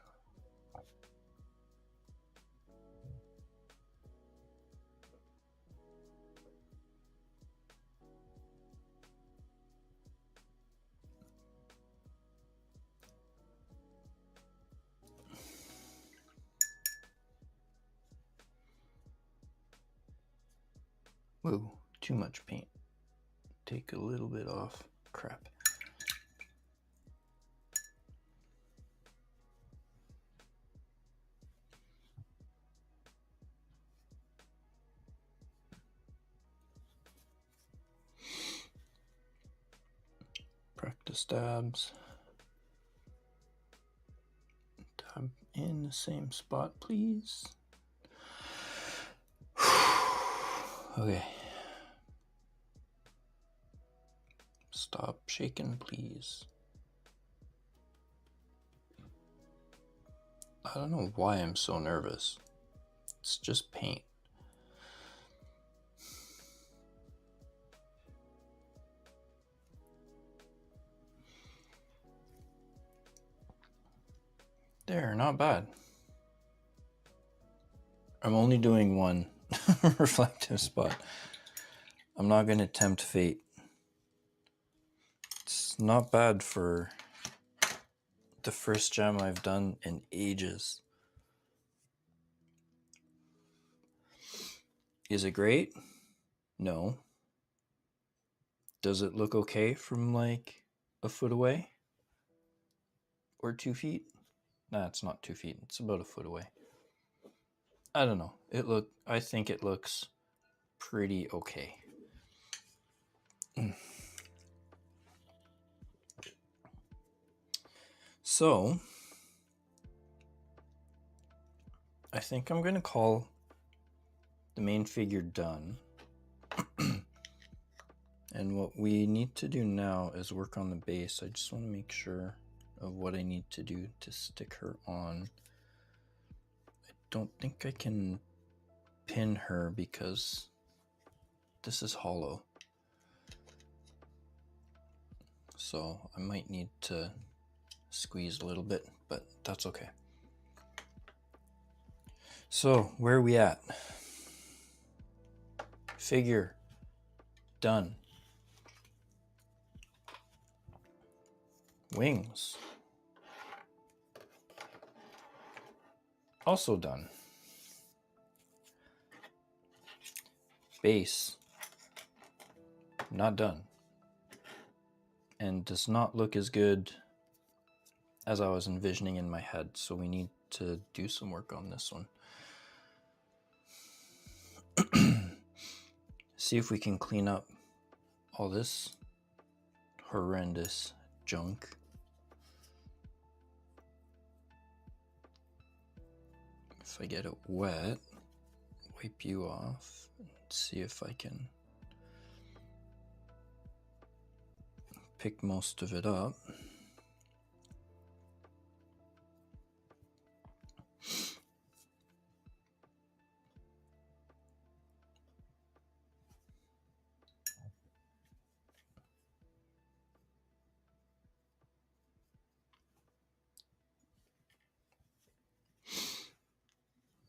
Whoa, too much paint. Take a little bit off. Crap. Practice dabs. Dab in the same spot, please. Okay. Stop shaking, please. I don't know why I'm so nervous. It's just paint. There, not bad. I'm only doing one reflective spot. I'm not going to tempt fate. It's not bad for the first gem I've done in ages. Is it great? No. Does it look okay from like a foot away? Or 2 feet? Nah, it's not 2 feet. It's about a foot away. I don't know. I think it looks pretty okay. So, I think I'm going to call the main figure done. And what we need to do now is work on the base. I just want to make sure of what I need to do to stick her on. I don't think I can pin her because this is hollow. So I might need to squeeze a little bit, but that's okay. So where are we at? Figure done. Wings also done. Base not done, and does not look as good as I was envisioning in my head, so we need to do some work on this one. See if we can clean up all this horrendous junk. If I get it wet, wipe you off and see if I can pick most of it up.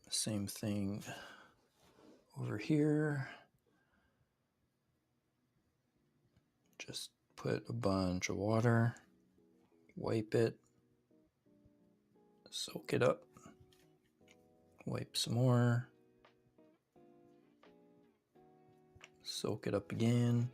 Same thing over here. Just put a bunch of water, wipe it, soak it up, wipe some more, soak it up again.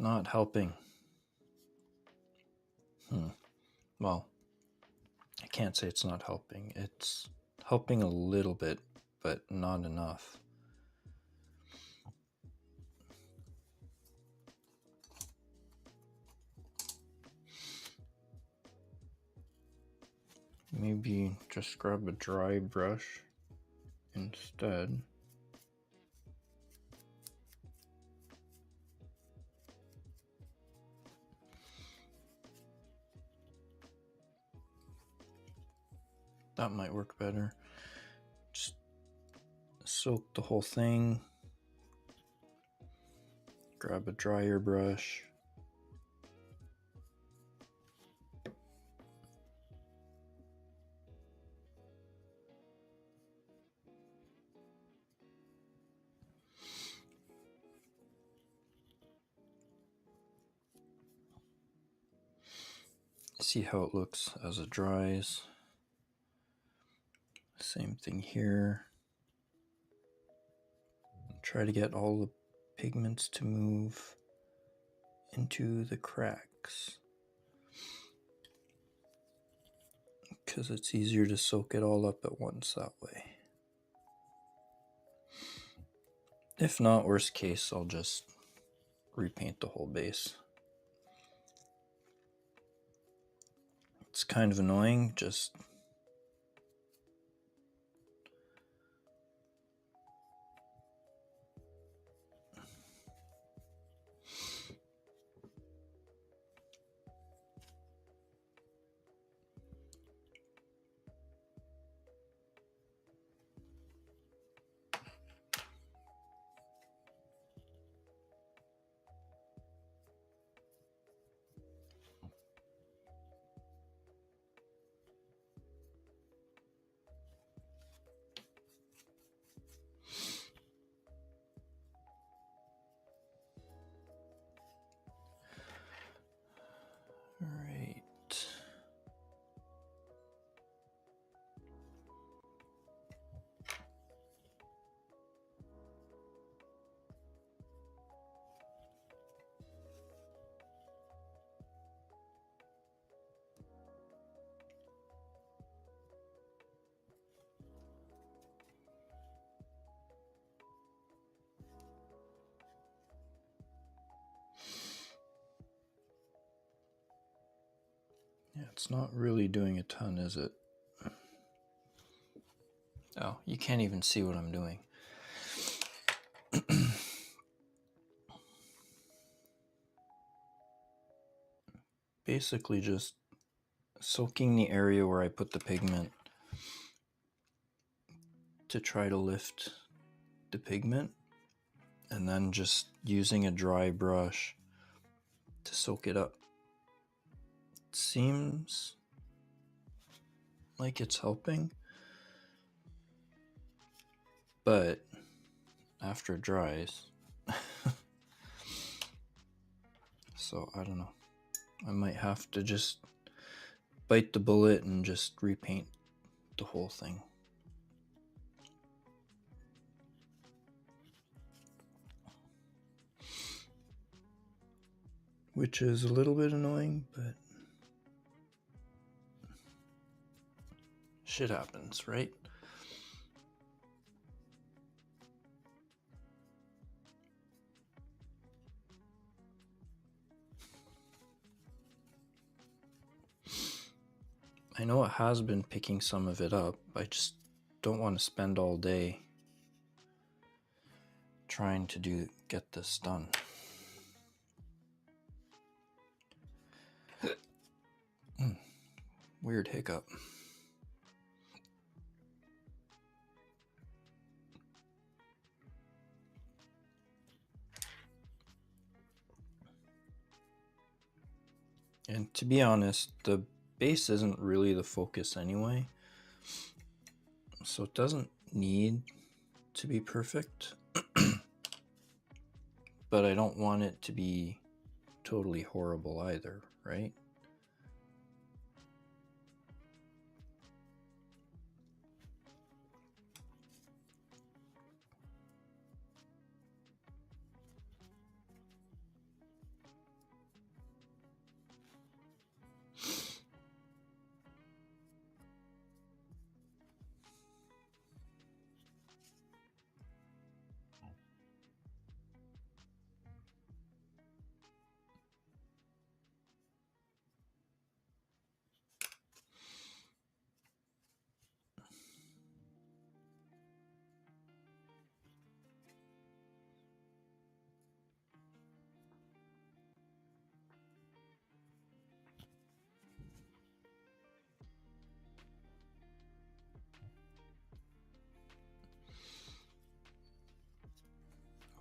not helping. Well, I can't say it's not helping. It's helping a little bit, but not enough. Maybe just grab a dry brush instead. That might work better. Just soak the whole thing. Grab a drier brush. See how it looks as it dries. Same thing here. Try to get all the pigments to move into the cracks, because it's easier to soak it all up at once that way. If not, worst case, I'll just repaint the whole base. It's kind of annoying, just right. Yeah, it's not really doing a ton, is it? Oh, you can't even see what I'm doing. Basically just soaking the area where I put the pigment to try to lift the pigment, and then just using a dry brush to soak it up. It seems like it's helping, but after it dries, so I don't know. I might have to just bite the bullet and just repaint the whole thing. Which is a little bit annoying, but shit happens, right? I know it has been picking some of it up. I just don't want to spend all day trying to get this done. Weird hiccup. And to be honest, the base isn't really the focus anyway, so it doesn't need to be perfect. But I don't want it to be totally horrible either, right?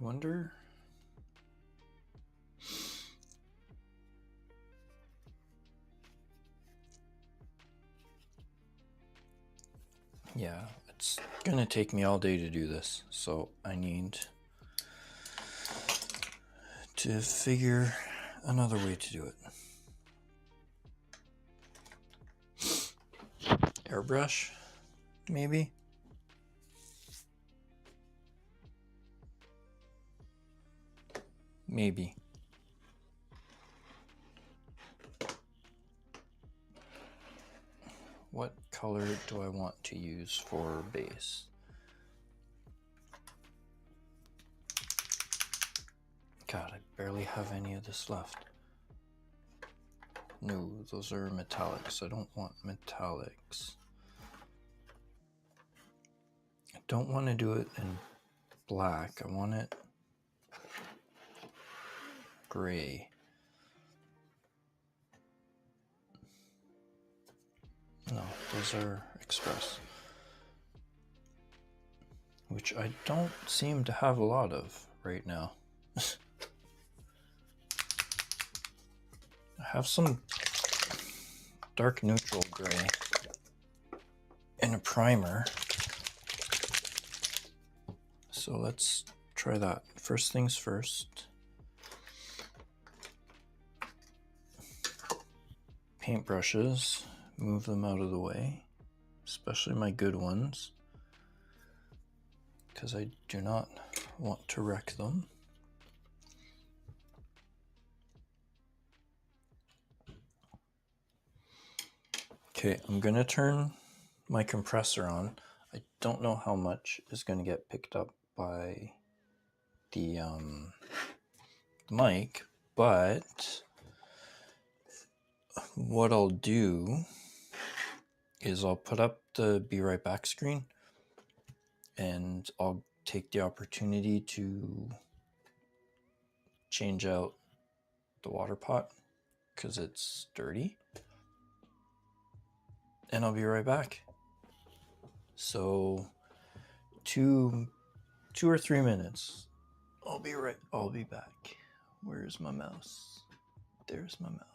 wonder. Yeah, it's gonna take me all day to do this, so I need to figure another way to do it. Airbrush, maybe? Maybe. What color do I want to use for base? God, I barely have any of this left. No, those are metallics. I don't want metallics. I don't want to do it in black. I want it gray. No, those are express, which I don't seem to have a lot of right now. I have some dark neutral gray and a primer. So let's try that. First things first. Paintbrushes, move them out of the way, especially my good ones, because I do not want to wreck them. Okay, I'm gonna turn my compressor on. I don't know how much is gonna get picked up by the mic, but what I'll do is I'll put up the Be Right Back screen, and I'll take the opportunity to change out the water pot because it's dirty, and I'll be right back. So 2 or 3 minutes. I'll be back. Where's my mouse? There's my mouse.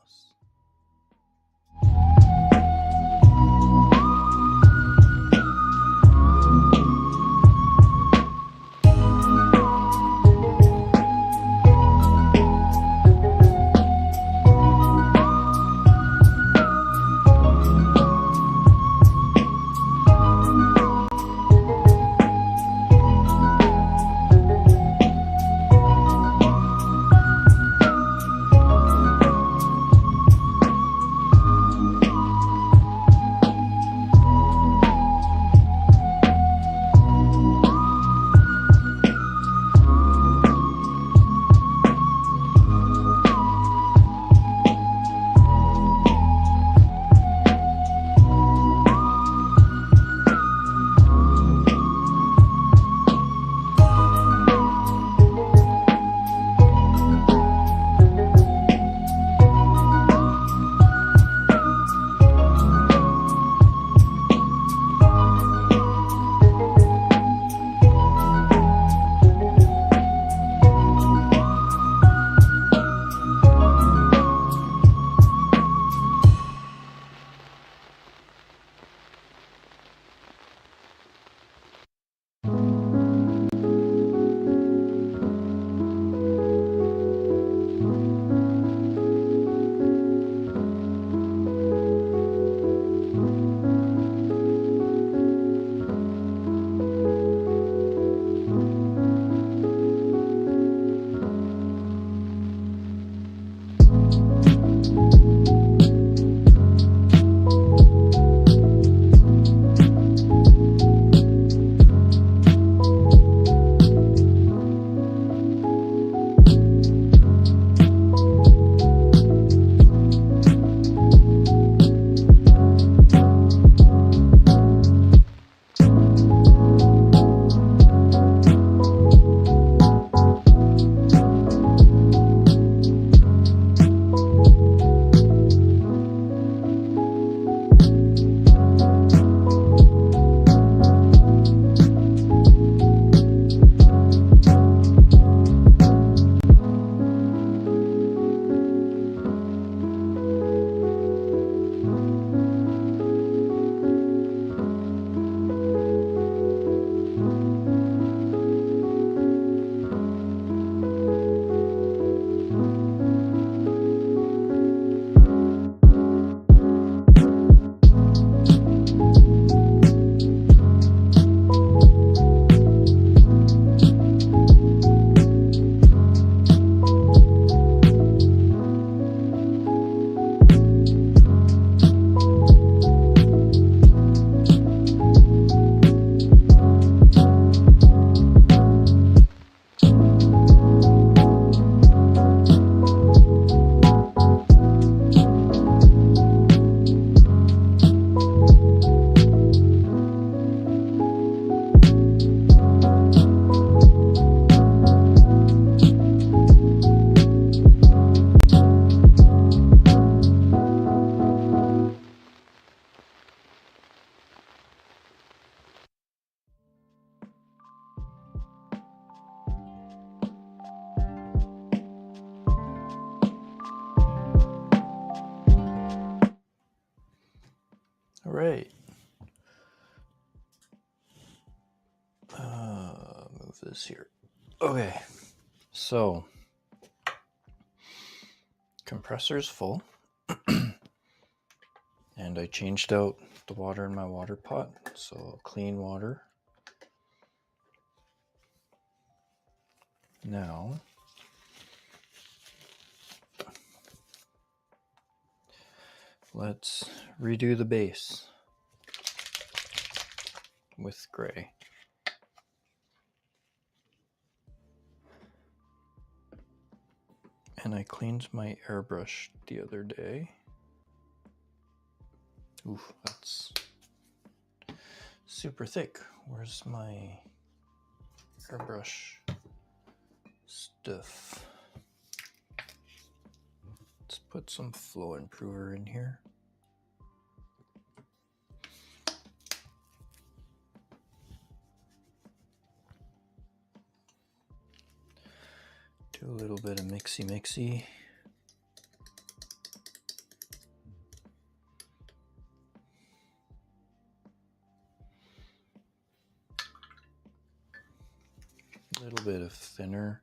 right. Move this here. Okay, so compressor's full. And I changed out the water in my water pot, so clean water. Now, let's redo the base with gray. And I cleaned my airbrush the other day. Oof, that's super thick. Where's my airbrush stuff? Let's put some flow improver in here. Do a little bit of mixy. A little bit of thinner.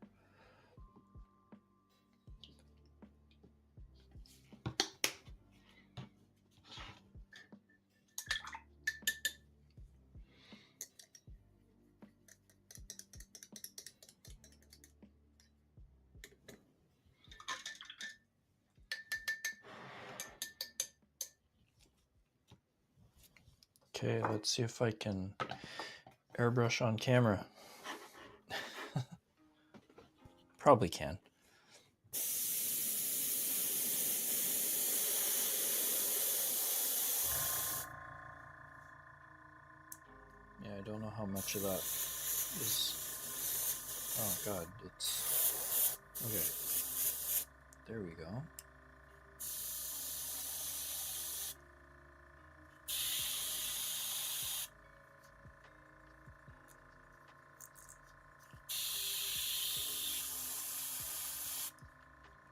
Okay, let's see if I can airbrush on camera. Probably can. Yeah, I don't know how much of that is... Oh god, it's... Okay. There we go.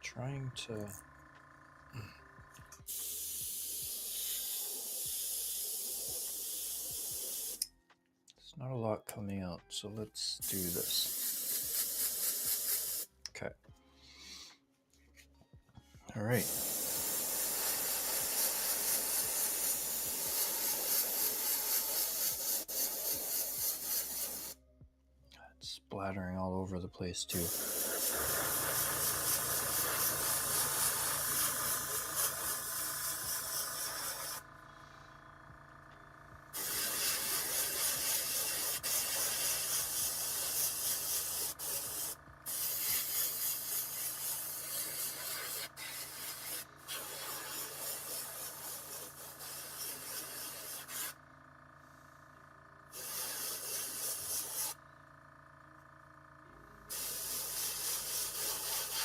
Trying to... There's not a lot coming out, so let's do this. Okay. All right. It's splattering all over the place too.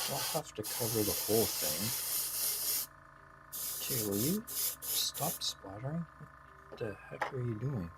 I'll have to cover the whole thing. Okay, will you stop splattering? What the heck are you doing?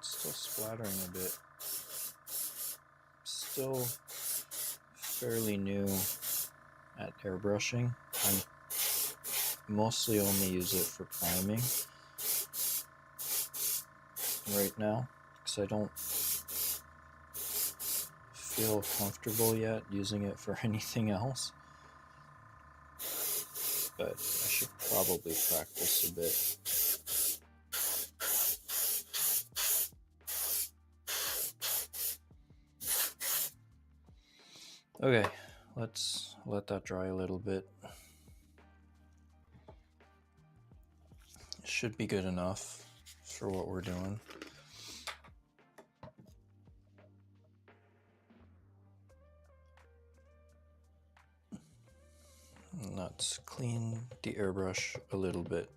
Still splattering a bit. Still fairly new at airbrushing. I mostly only use it for priming right now because I don't feel comfortable yet using it for anything else. But I should probably practice a bit. Okay, let's let that dry a little bit. It should be good enough for what we're doing. let's clean the airbrush a little bit.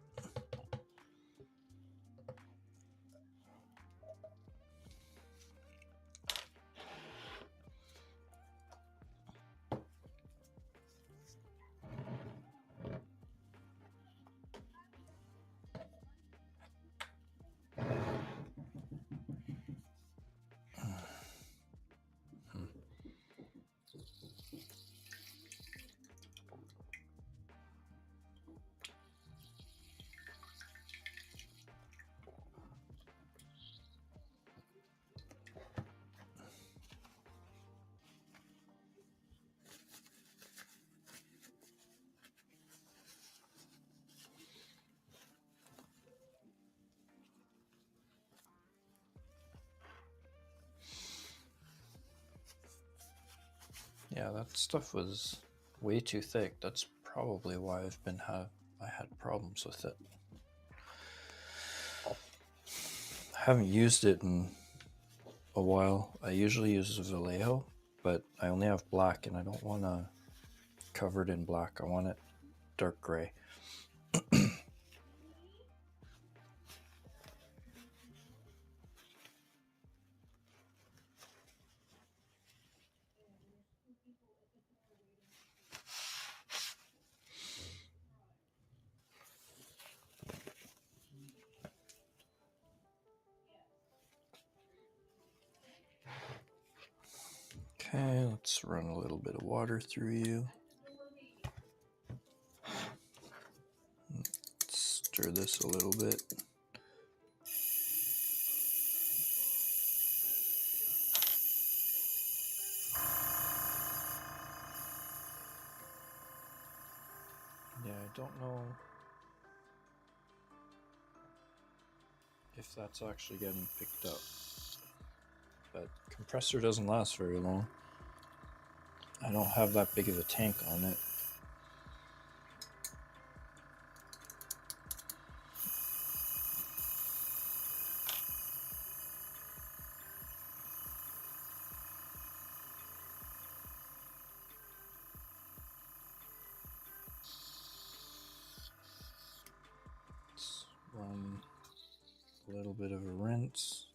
Yeah, that stuff was way too thick. That's probably why I had problems with it. I haven't used it in a while. I usually use Vallejo, but I only have black and I don't want to cover it in black. I want it dark gray. Okay, let's run a little bit of water through you. Stir this a little bit. Yeah, I don't know if that's actually getting picked up, but compressor doesn't last very long. I don't have that big of a tank on it. Let's run a little bit of a rinse.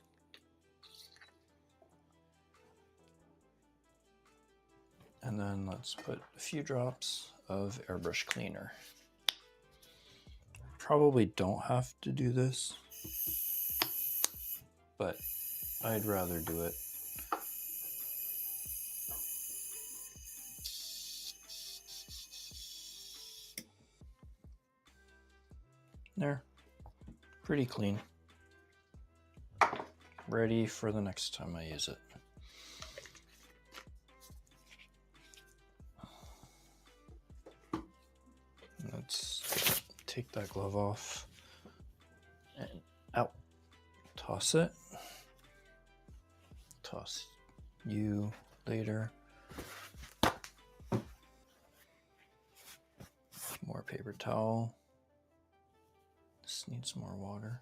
And then let's put a few drops of airbrush cleaner. Probably don't have to do this, but I'd rather do it. There, pretty clean. Ready for the next time I use it. Let's take that glove off and out. Toss it. Toss you later. More paper towel. This needs more water.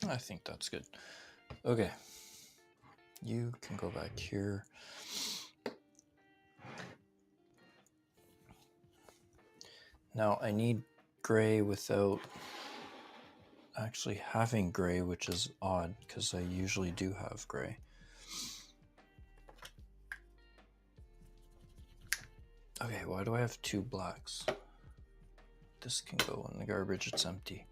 I think that's good. Okay, you can go back here. Now I need gray without actually having gray, which is odd because I usually do have gray. Okay, why do I have two blacks? This can go in the garbage, it's empty.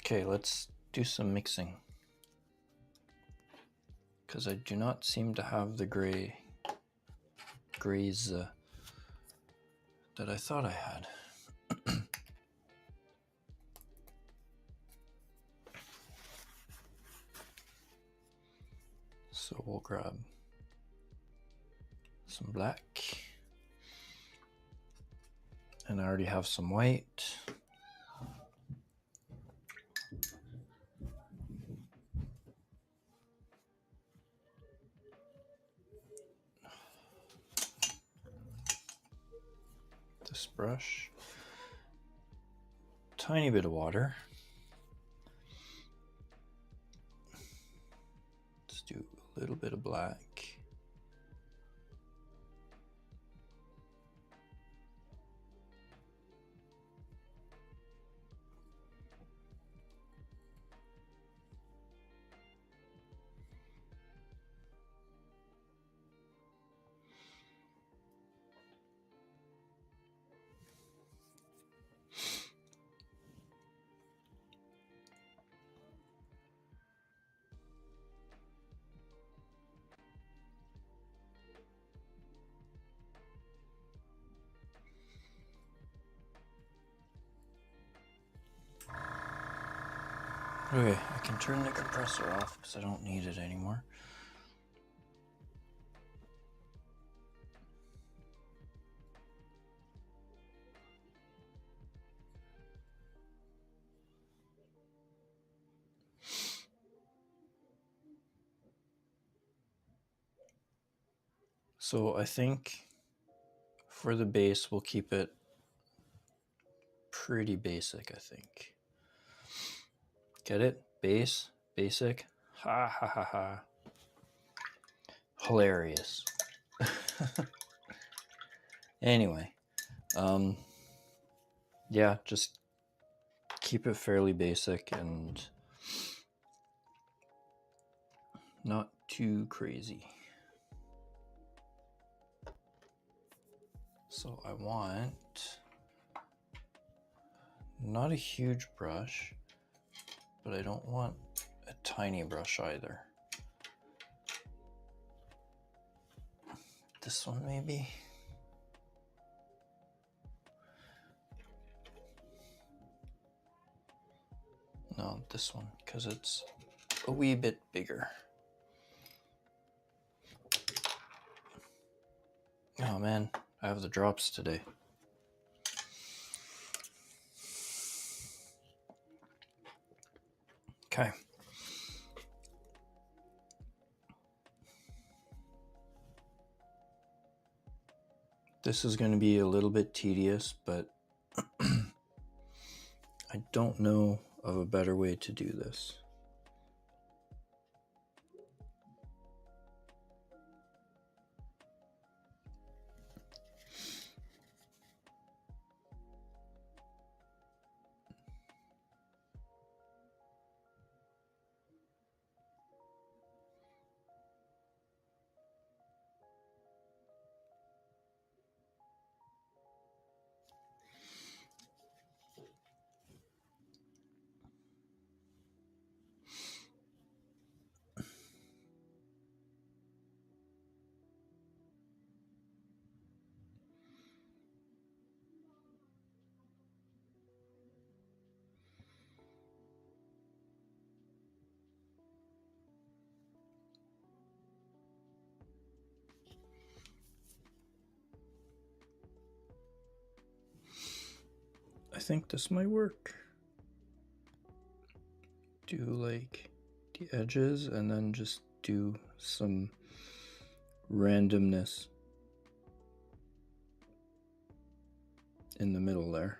Okay, let's do some mixing. Because I do not seem to have the grays that I thought I had. So we'll grab some black. And I already have some white. This brush. Tiny bit of water. Let's do a little bit of black. Okay, I can turn the compressor off because I don't need it anymore. So I think for the base, we'll keep it pretty basic, I think. Get it? Base? Basic? Ha ha ha ha. Hilarious. Anyway, yeah, just keep it fairly basic and not too crazy. So I want not a huge brush, but I don't want a tiny brush either. This one maybe? No, this one, because it's a wee bit bigger. Oh man, I have the drops today. Okay. This is going to be a little bit tedious, but I don't know of a better way to do this. I think this might work. Do like the edges and then just do some randomness in the middle there.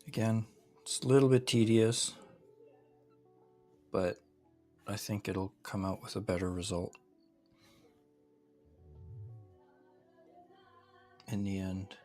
Again, it's a little bit tedious, but I think it'll come out with a better result in the end.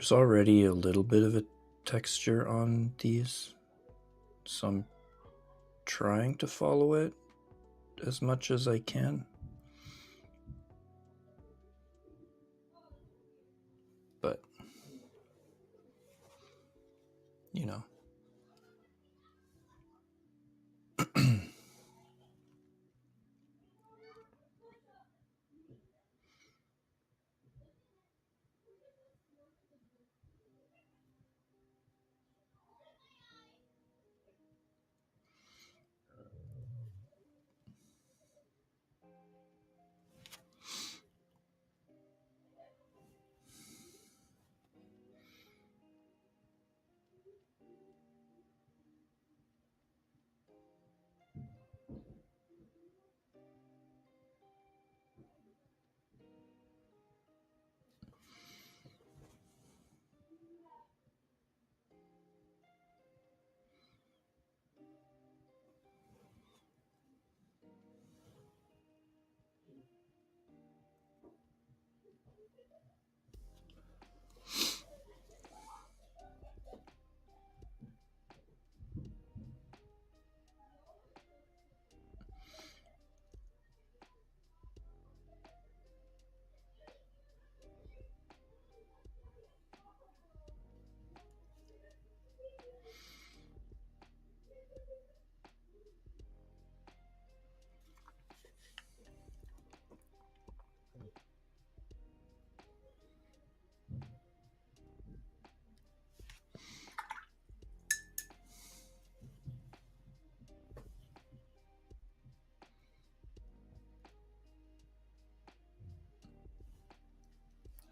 There's already a little bit of a texture on these, so I'm trying to follow it as much as I can. But, you know.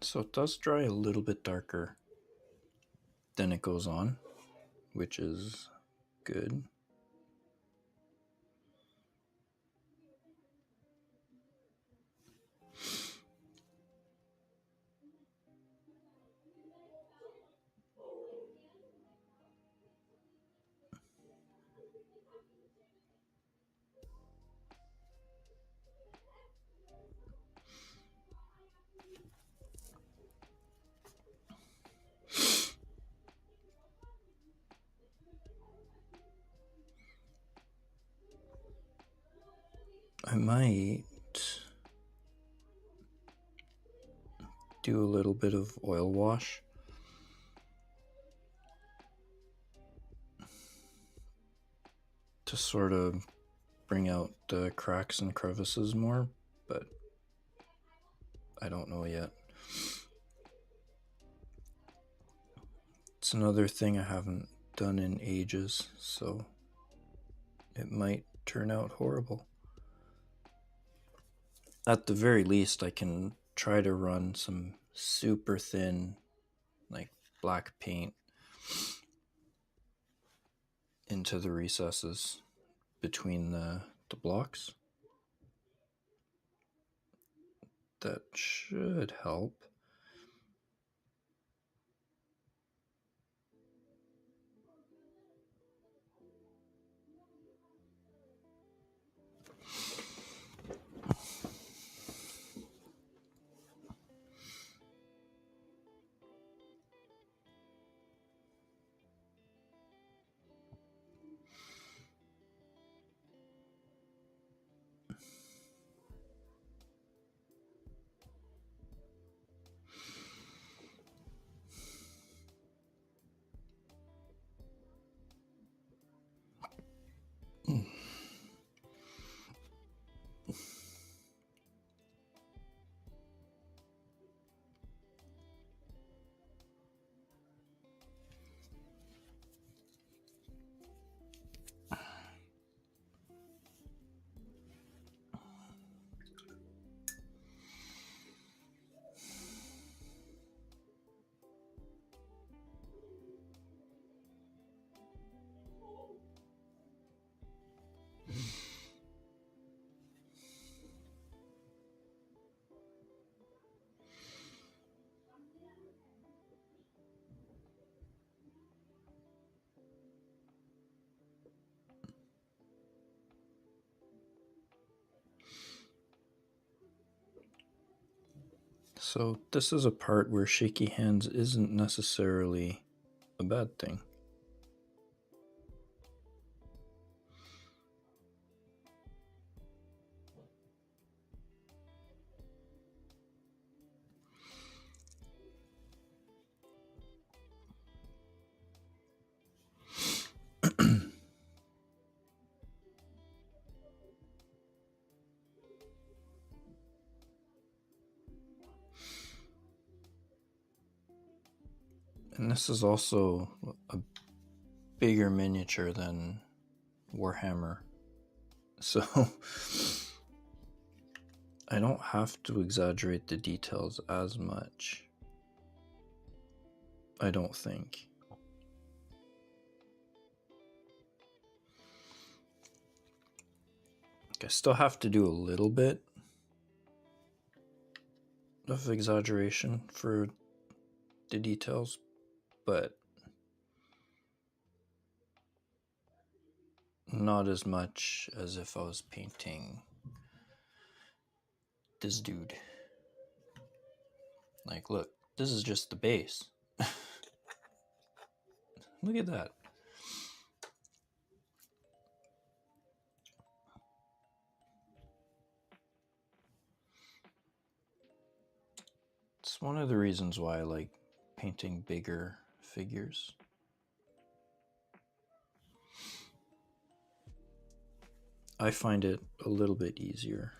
So it does dry a little bit darker than it goes on, which is good. I might do a little bit of oil wash to sort of bring out the cracks and crevices more, but I don't know yet. It's another thing I haven't done in ages, so it might turn out horrible. At the very least, I can try to run some super thin, like black paint into the recesses between the blocks. That should help. So this is a part where shaky hands isn't necessarily a bad thing. And this is also a bigger miniature than Warhammer. So I don't have to exaggerate the details as much. I don't think. I still have to do a little bit of exaggeration for the details, but not as much as if I was painting this dude. Like, look, this is just the base. Look at that. It's one of the reasons why I like painting bigger figures. I find it a little bit easier.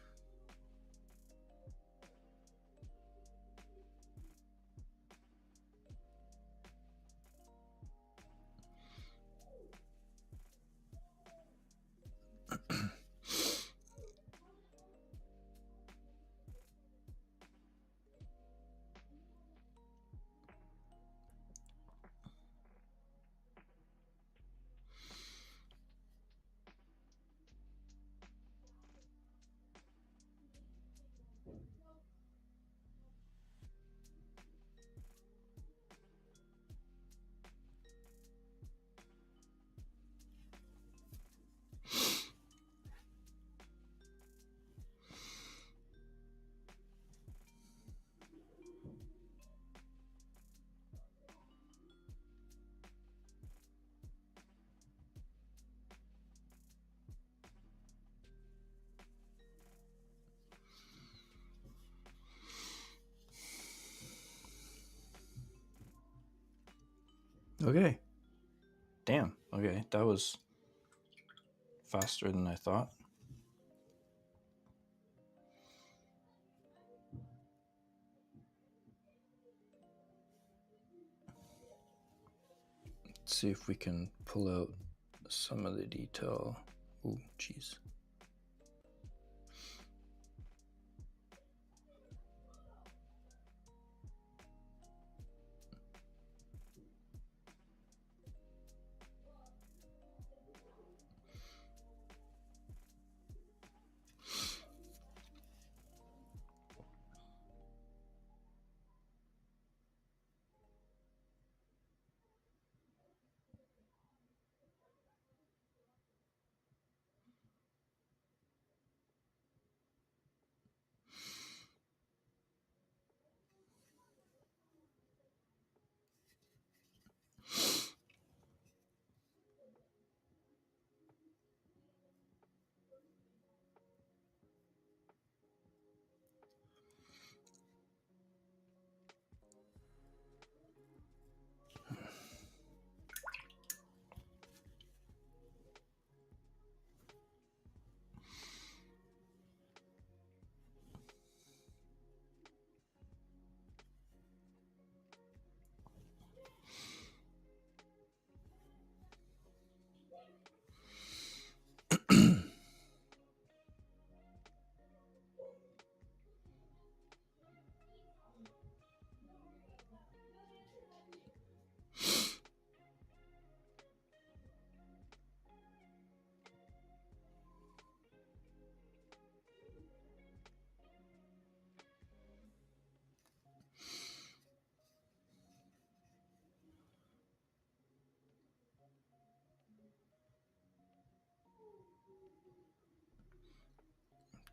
Okay. Damn. Okay, that was faster than I thought. Let's see if we can pull out some of the detail. Oh, jeez.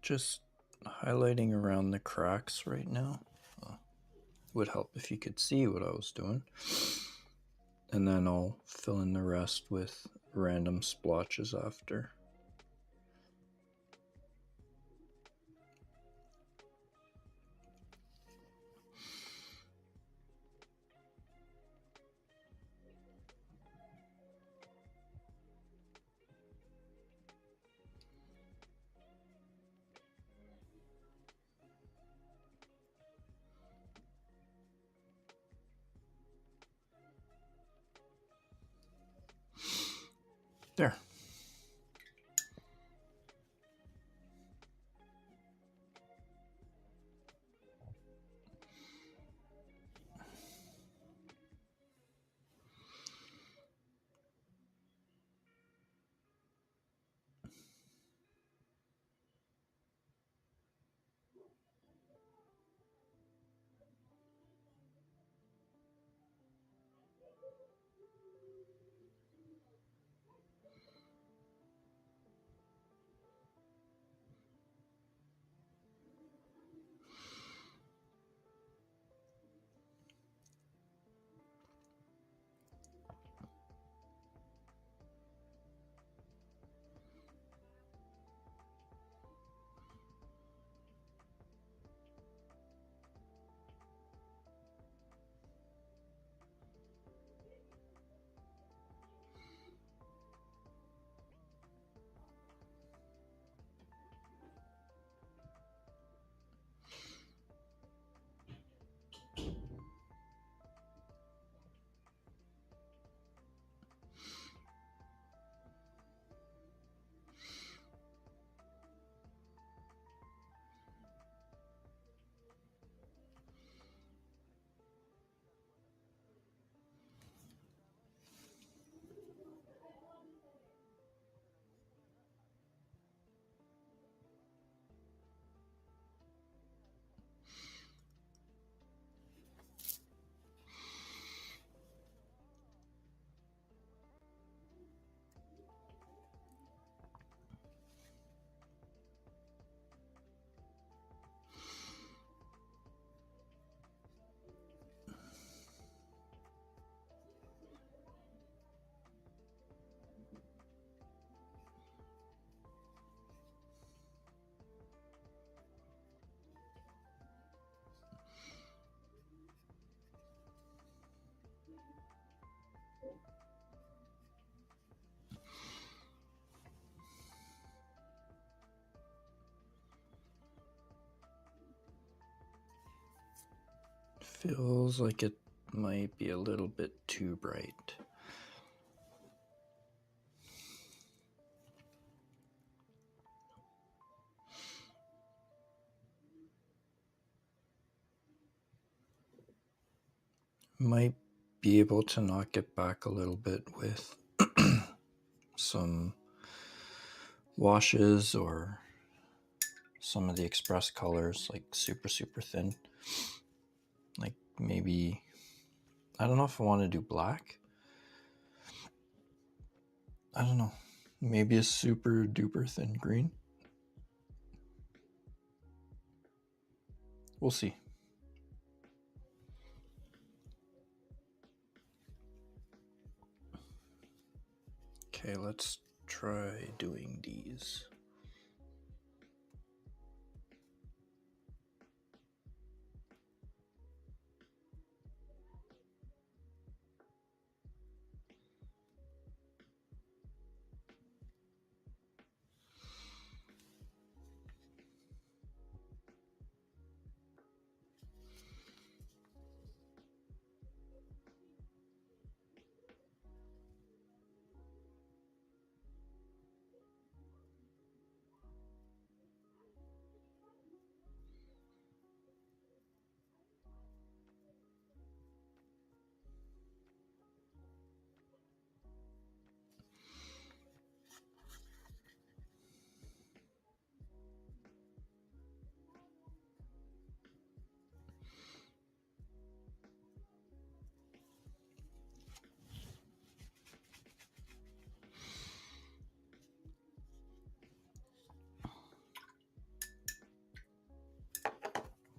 Just highlighting around the cracks right now. Oh, would help if you could see what I was doing. And then I'll fill in the rest with random splotches after. There. Feels like it might be a little bit too bright. Might be able to knock it back a little bit with some washes or some of the express colors, like super thin. Like maybe, I don't know if I want to do black. I don't know. Maybe a super duper thin green. We'll see. Okay, let's try doing these.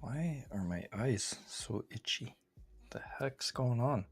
Why are my eyes so itchy? What the heck's going on?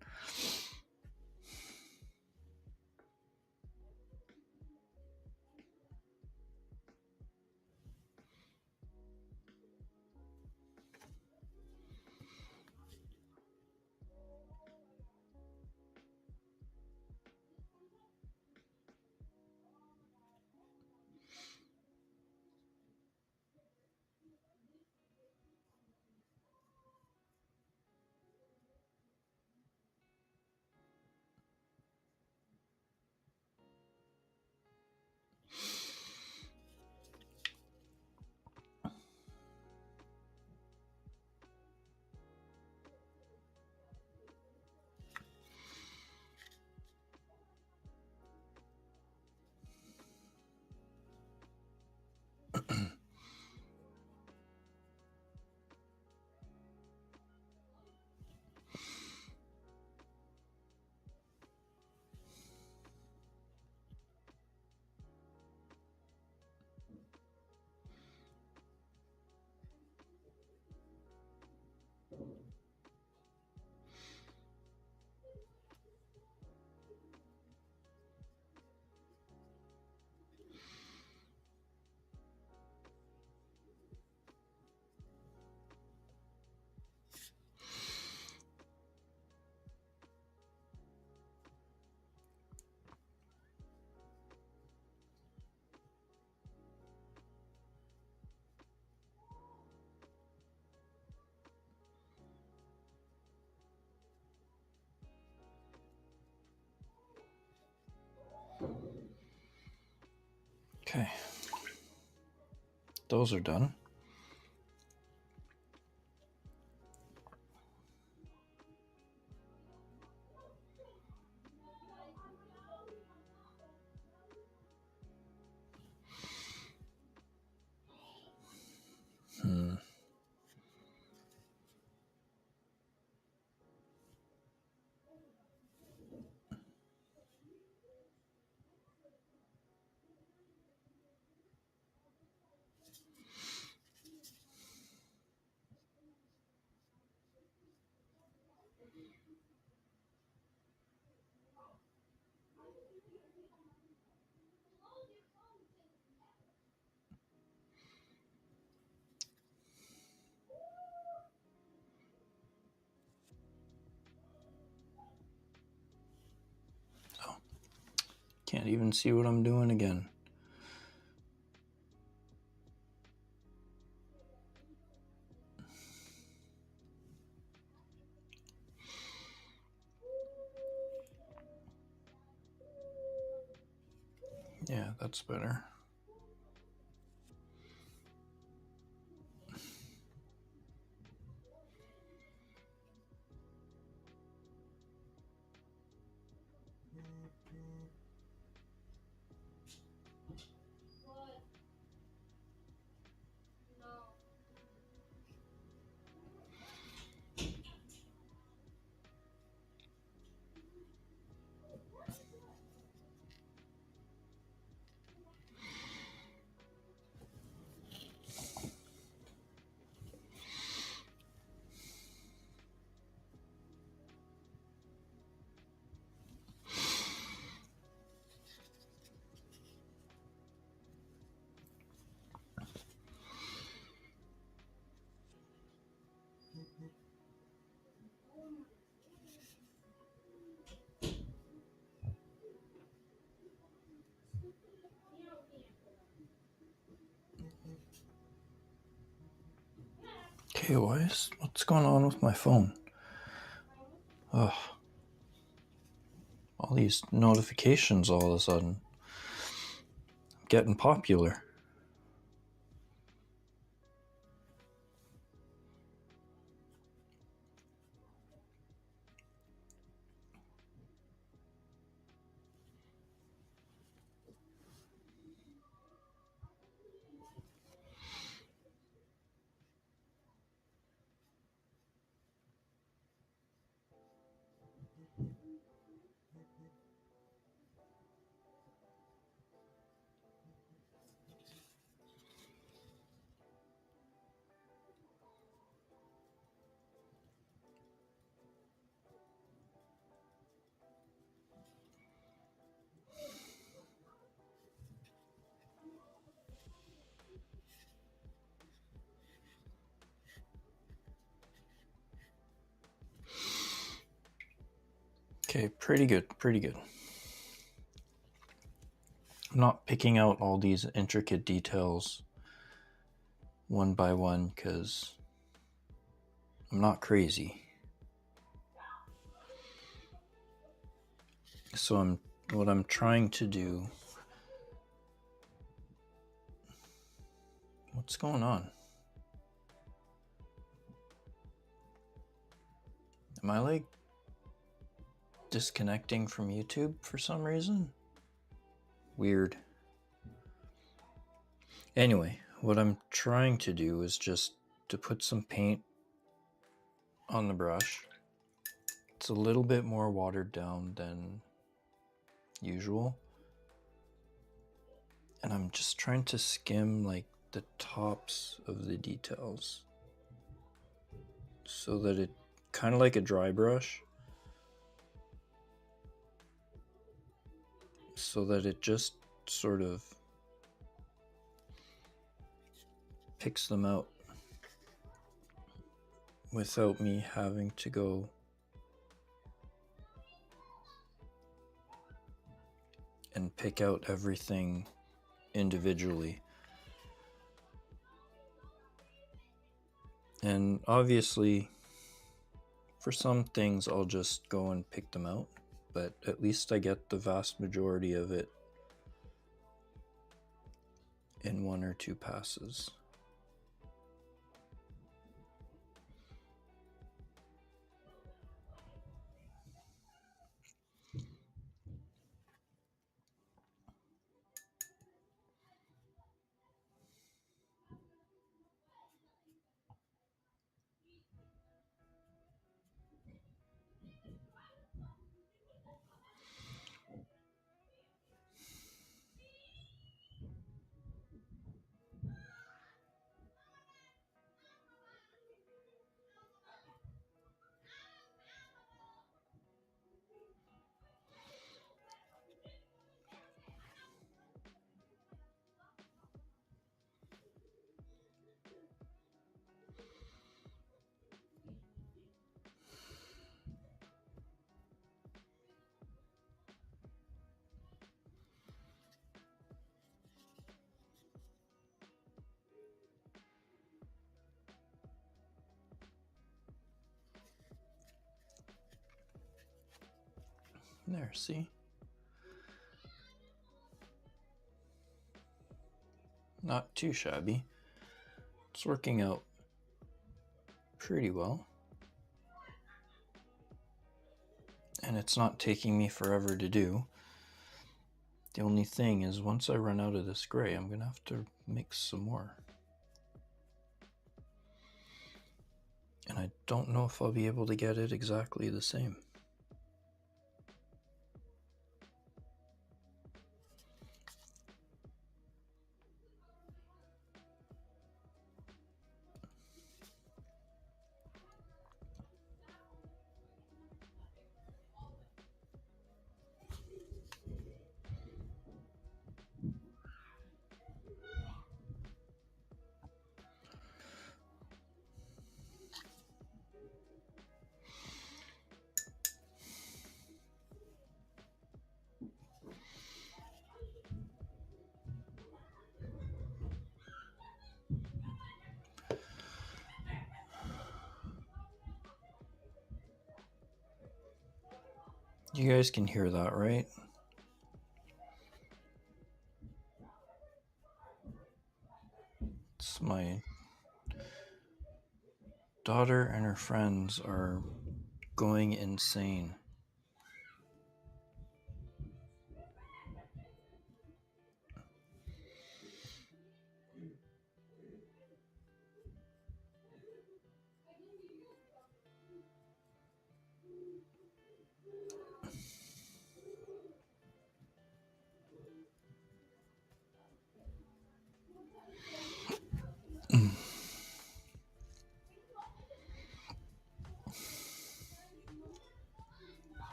Okay. Those are done. Can't even see what I'm doing again. Yeah, that's better. Okay, what's going on with my phone? Ugh. All these notifications all of a sudden. I'm getting popular. Okay, pretty good, pretty good. I'm not picking out all these intricate details one by one because I'm not crazy. So what I'm trying to do... What's going on? Am I like disconnecting from YouTube for some reason? Weird. Anyway, what I'm trying to do is just to put some paint on the brush. It's a little bit more watered down than usual. And I'm just trying to skim like the tops of the details so that it kind of like a dry brush, so that it just sort of picks them out without me having to go and pick out everything individually. And obviously, for some things, I'll just go and pick them out, but at least I get the vast majority of it in 1 or 2 passes. There, see? Not too shabby. It's working out pretty well. And it's not taking me forever to do. The only thing is, once I run out of this gray, I'm gonna have to mix some more. And I don't know if I'll be able to get it exactly the same. You guys can hear that, right? It's my daughter and her friends are going insane.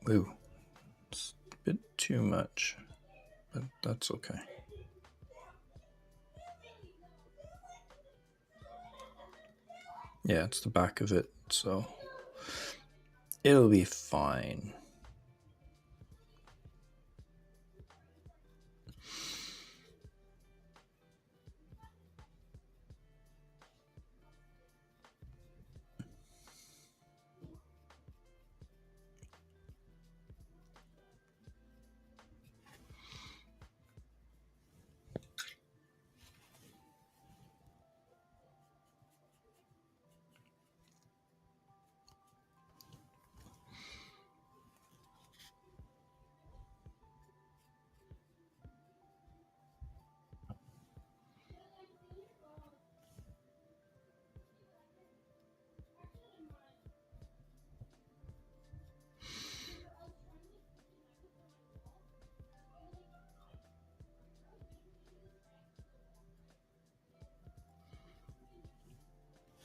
Ooh, it's a bit too much, but that's okay. Yeah, it's the back of it, so it'll be fine.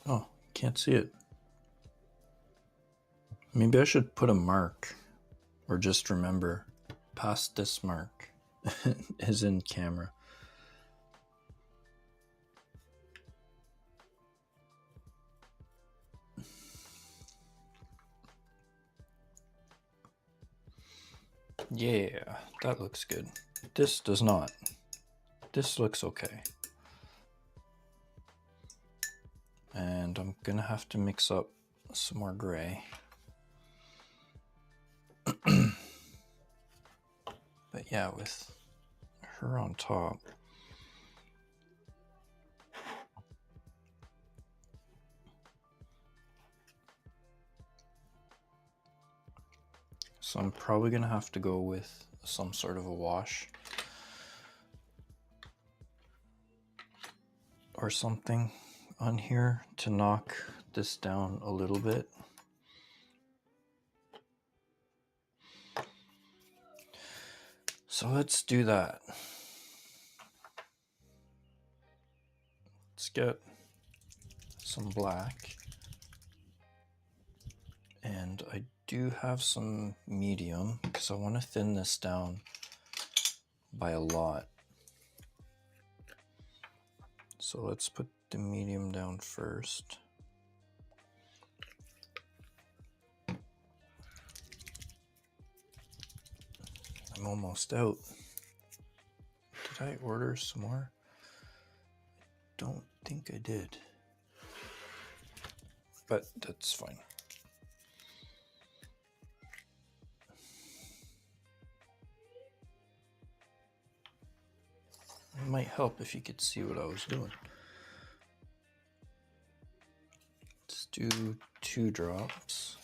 Oh, can't see it. Maybe I should put a mark, or just remember, past this mark is in camera. Yeah, that looks good. This does not. This looks okay. And I'm gonna have to mix up some more gray. But yeah, with her on top. So I'm probably gonna have to go with some sort of a wash or something on here to knock this down a little bit. So let's do that. Let's get some black. And I do have some medium because I want to thin this down by a lot. So let's put the medium down first. I'm almost out. Did I order some more? Don't think I did. But that's fine. It might help if you could see what I was doing. Let's do 2 drops.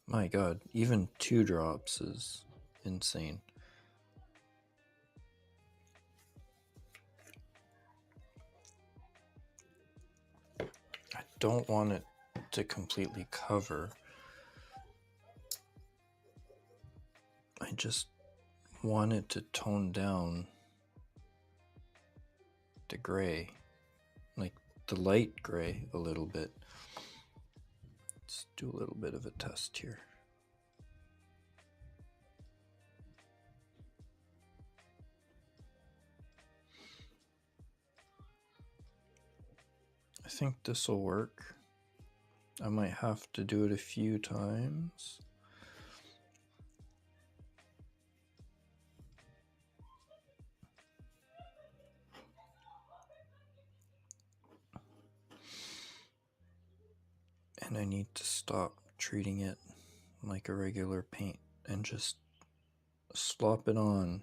My god, even 2 drops is insane. I don't want it to completely cover. I just want it to tone down the gray, like the light gray a little bit. Let's do a little bit of a test here. I think this will work. I might have to do it a few times. And I need to stop treating it like a regular paint and just slop it on.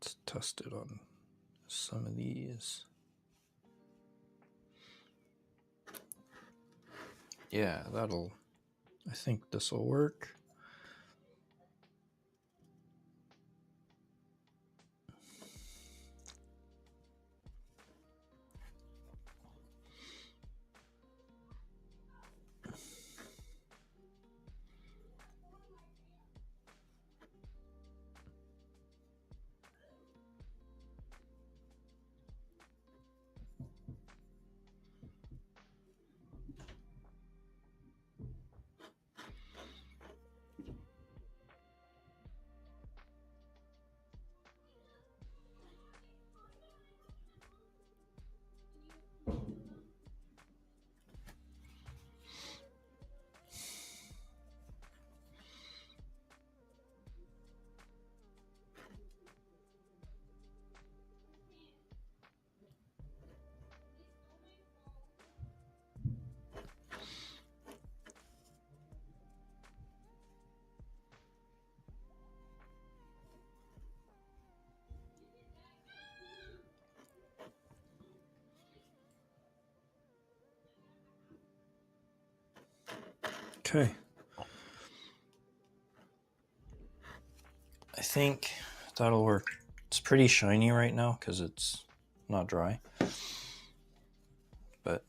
Let's test it on some of these. Yeah, I think this will work. Okay. I think that'll work. It's pretty shiny right now because it's not dry. But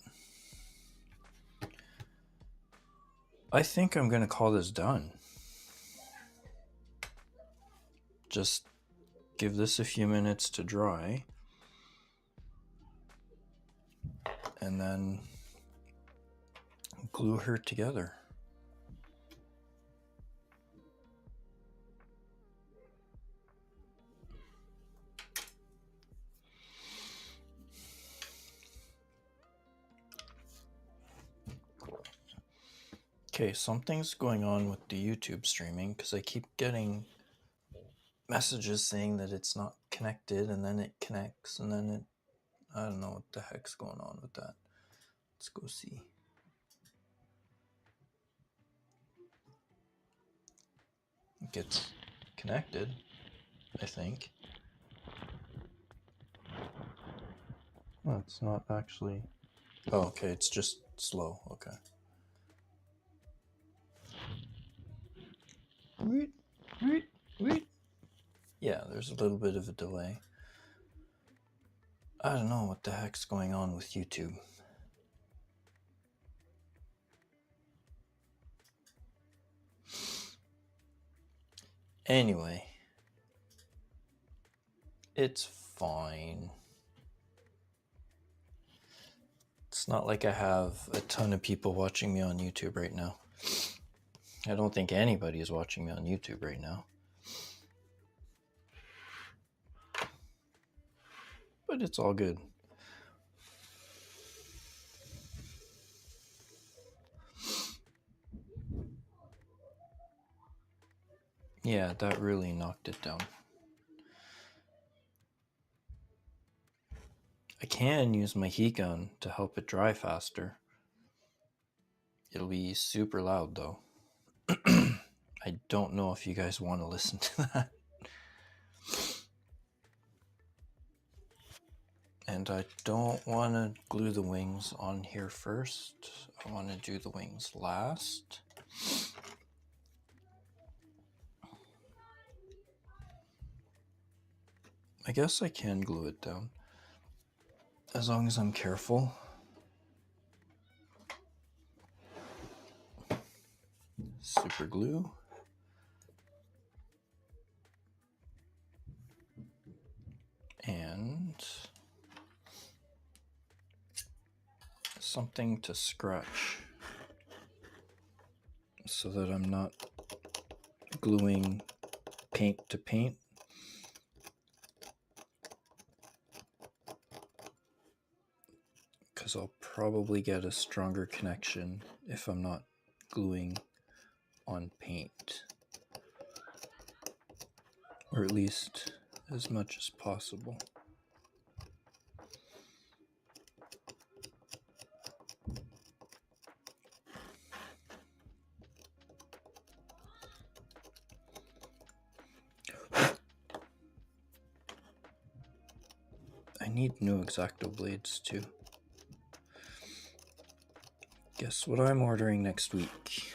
I think I'm going to call this done. Just give this a few minutes to dry. And then glue her together. Okay, something's going on with the YouTube streaming because I keep getting messages saying that it's not connected, and then it connects, and then I don't know what the heck's going on with that. Let's go see. It gets connected, I think. Oh, it's not actually. Oh, okay, it's just slow. Okay. Wait. Yeah, there's a little bit of a delay. I don't know what the heck's going on with YouTube. Anyway, it's fine. It's not like I have a ton of people watching me on YouTube right now. I don't think anybody is watching me on YouTube right now. But it's all good. Yeah, that really knocked it down. I can use my heat gun to help it dry faster. It'll be super loud though. I don't know if you guys want to listen to that. And I don't want to glue the wings on here first. I want to do the wings last. I guess I can glue it down, as long as I'm careful. Super glue. And something to scratch so that I'm not gluing paint to paint. Because I'll probably get a stronger connection if I'm not gluing on paint. Or at least as much as possible. I need new X-Acto blades too. Guess what I'm ordering next week?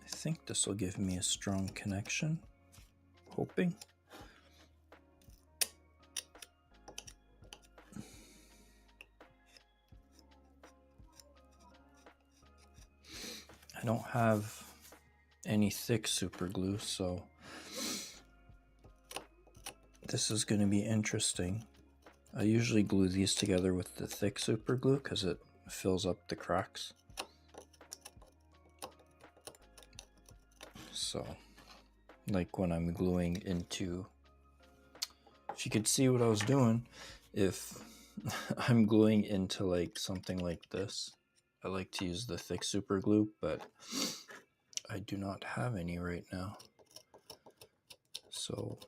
I think this will give me a strong connection. Hoping. I don't have any thick super glue, so this is going to be interesting. I usually glue these together with the thick super glue because it fills up the cracks. So, like when I'm gluing into, if you could see what I was doing, if I'm gluing into like something like this, I like to use the thick super glue, but I do not have any right now. So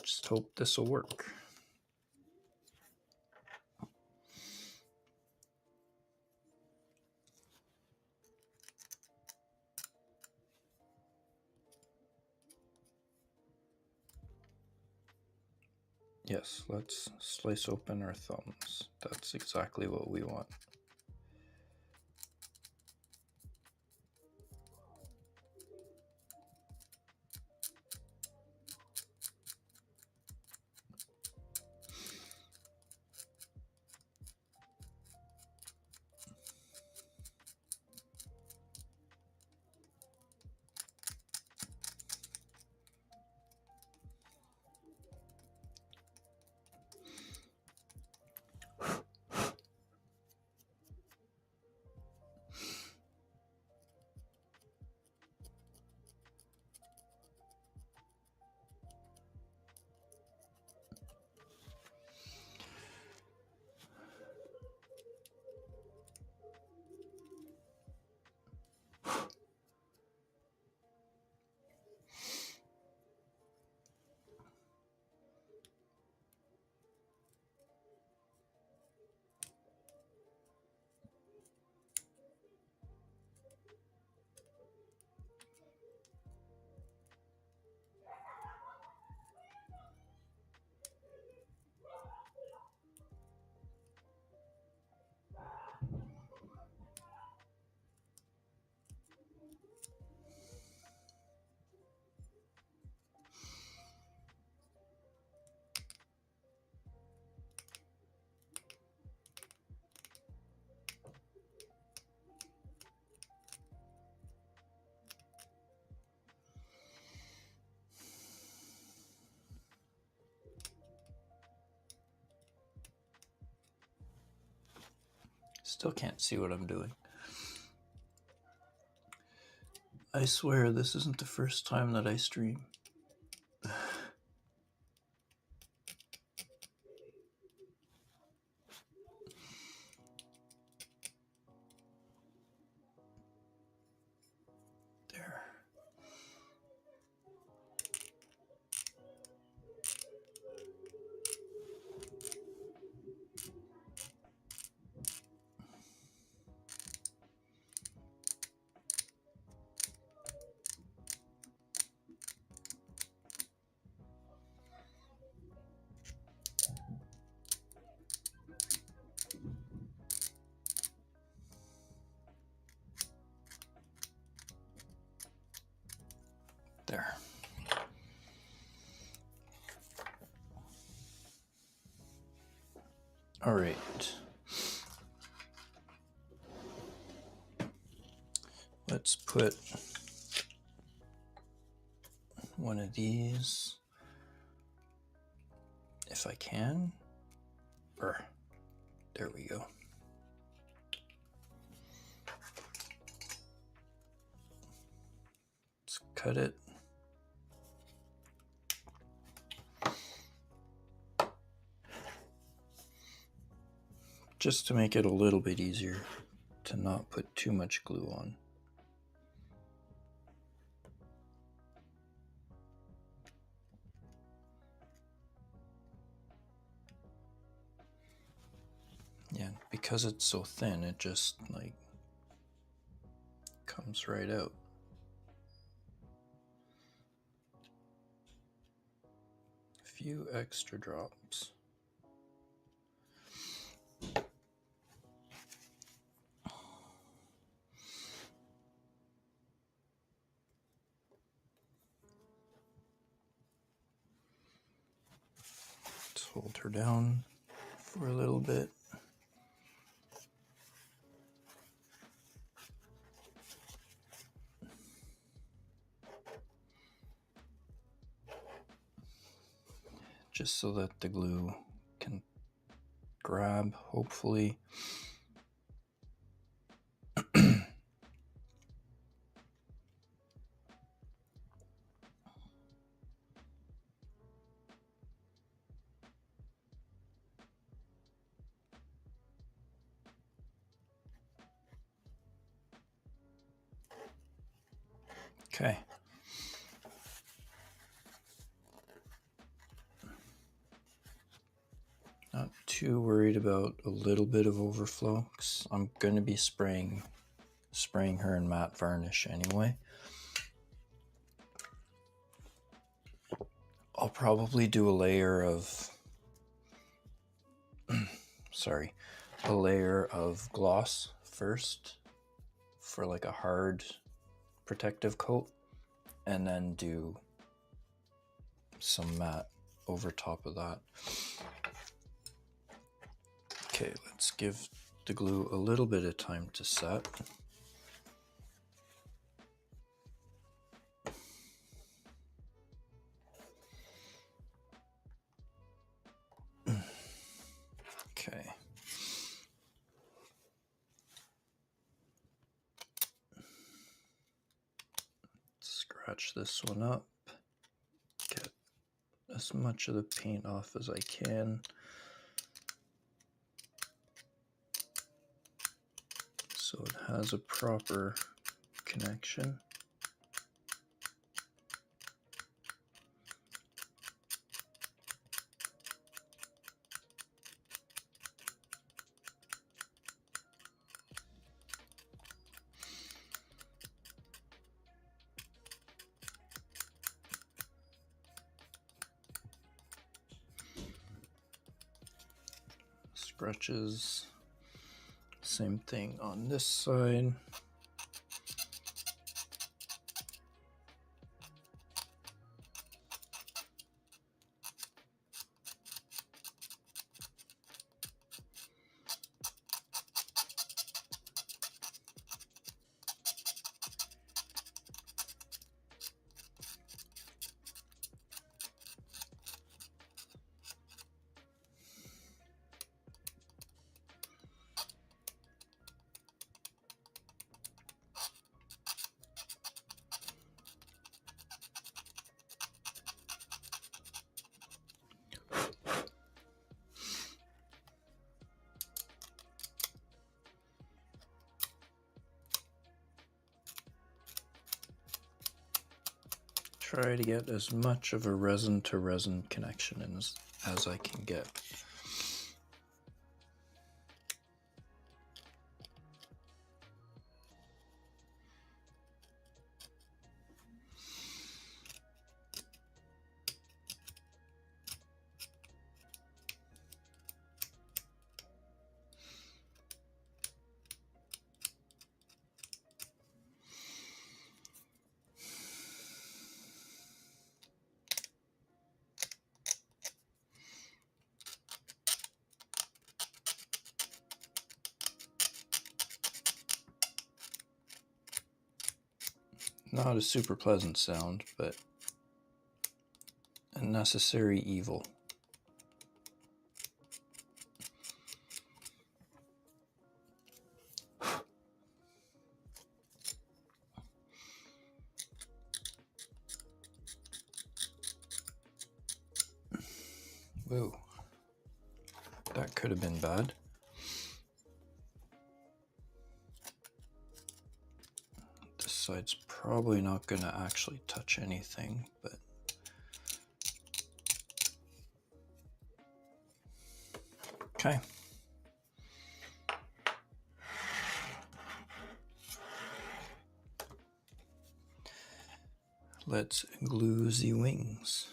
just hope this will work. Yes, let's slice open our thumbs. That's exactly what we want. Still can't see what I'm doing. I swear this isn't the first time that I stream. There. There. All right. Let's put one of these, if I can. There we go. Let's cut it. Just to make it a little bit easier to not put too much glue on. Yeah, because it's so thin, it just like comes right out. A few extra drops. Let's hold her down for a little bit. just so that the glue can grab, hopefully. Okay. Not too worried about a little bit of overflow, 'cause I'm going to be spraying her in matte varnish anyway. I'll probably do a layer of a layer of gloss first for like a hard protective coat, and then do some matte over top of that. Okay, let's give the glue a little bit of time to set. Okay. Scratch this one up. Get as much of the paint off as I can. So it has a proper connection. Scratches, same thing on this side. Try to get as much of a resin to resin connection as I can get. Not a super pleasant sound, but a necessary evil. Whoa, that could have been bad. This side's probably not going to actually touch anything, but okay. Let's glue the wings.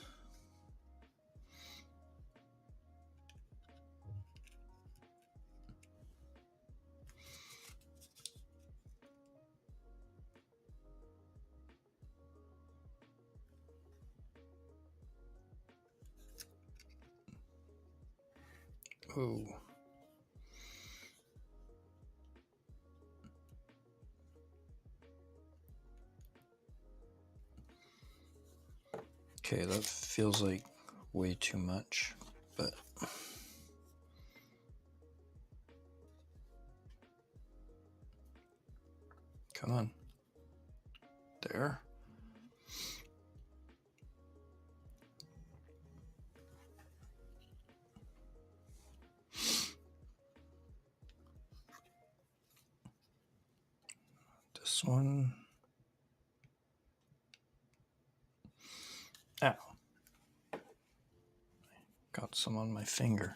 Oh. Okay, that feels like way too much, but come on. There. This one. Ow. Got some on my finger.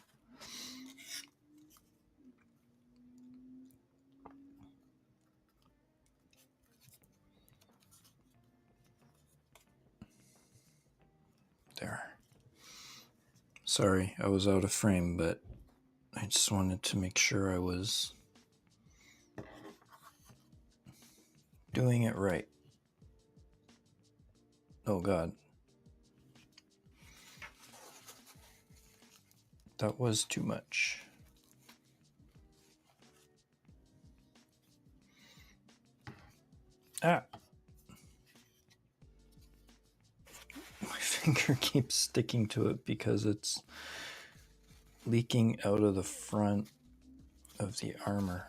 There. Sorry, I was out of frame, but I just wanted to make sure I was doing it right. Oh God. That was too much. Ah. My finger keeps sticking to it because it's leaking out of the front of the armor.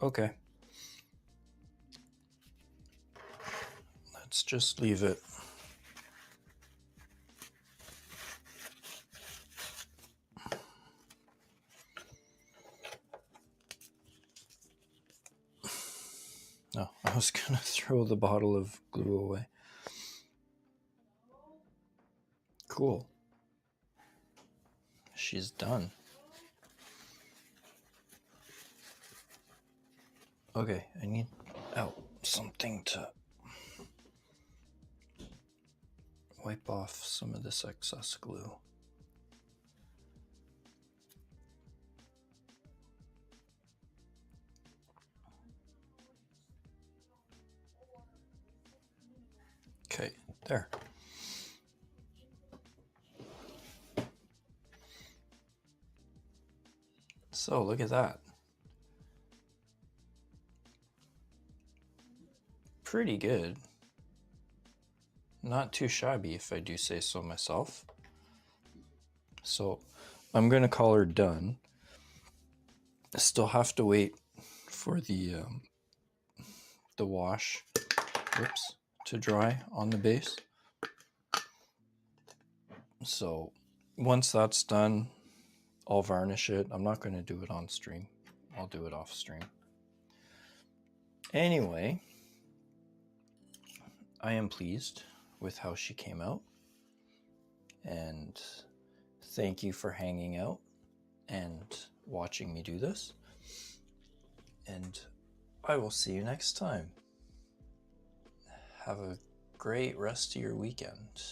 Okay. Let's just leave it. No, I was gonna throw the bottle of glue away. Cool. She's done. Okay, I need something to wipe off some of this excess glue. Okay, there. So look at that. Pretty good. Not too shabby, if I do say so myself. So I'm gonna call her done. I still have to wait for the wash, to dry on the base. So once that's done, I'll varnish it. I'm not going to do it on stream. I'll do it off stream. Anyway, I am pleased with how she came out. And thank you for hanging out and watching me do this. And I will see you next time. Have a great rest of your weekend.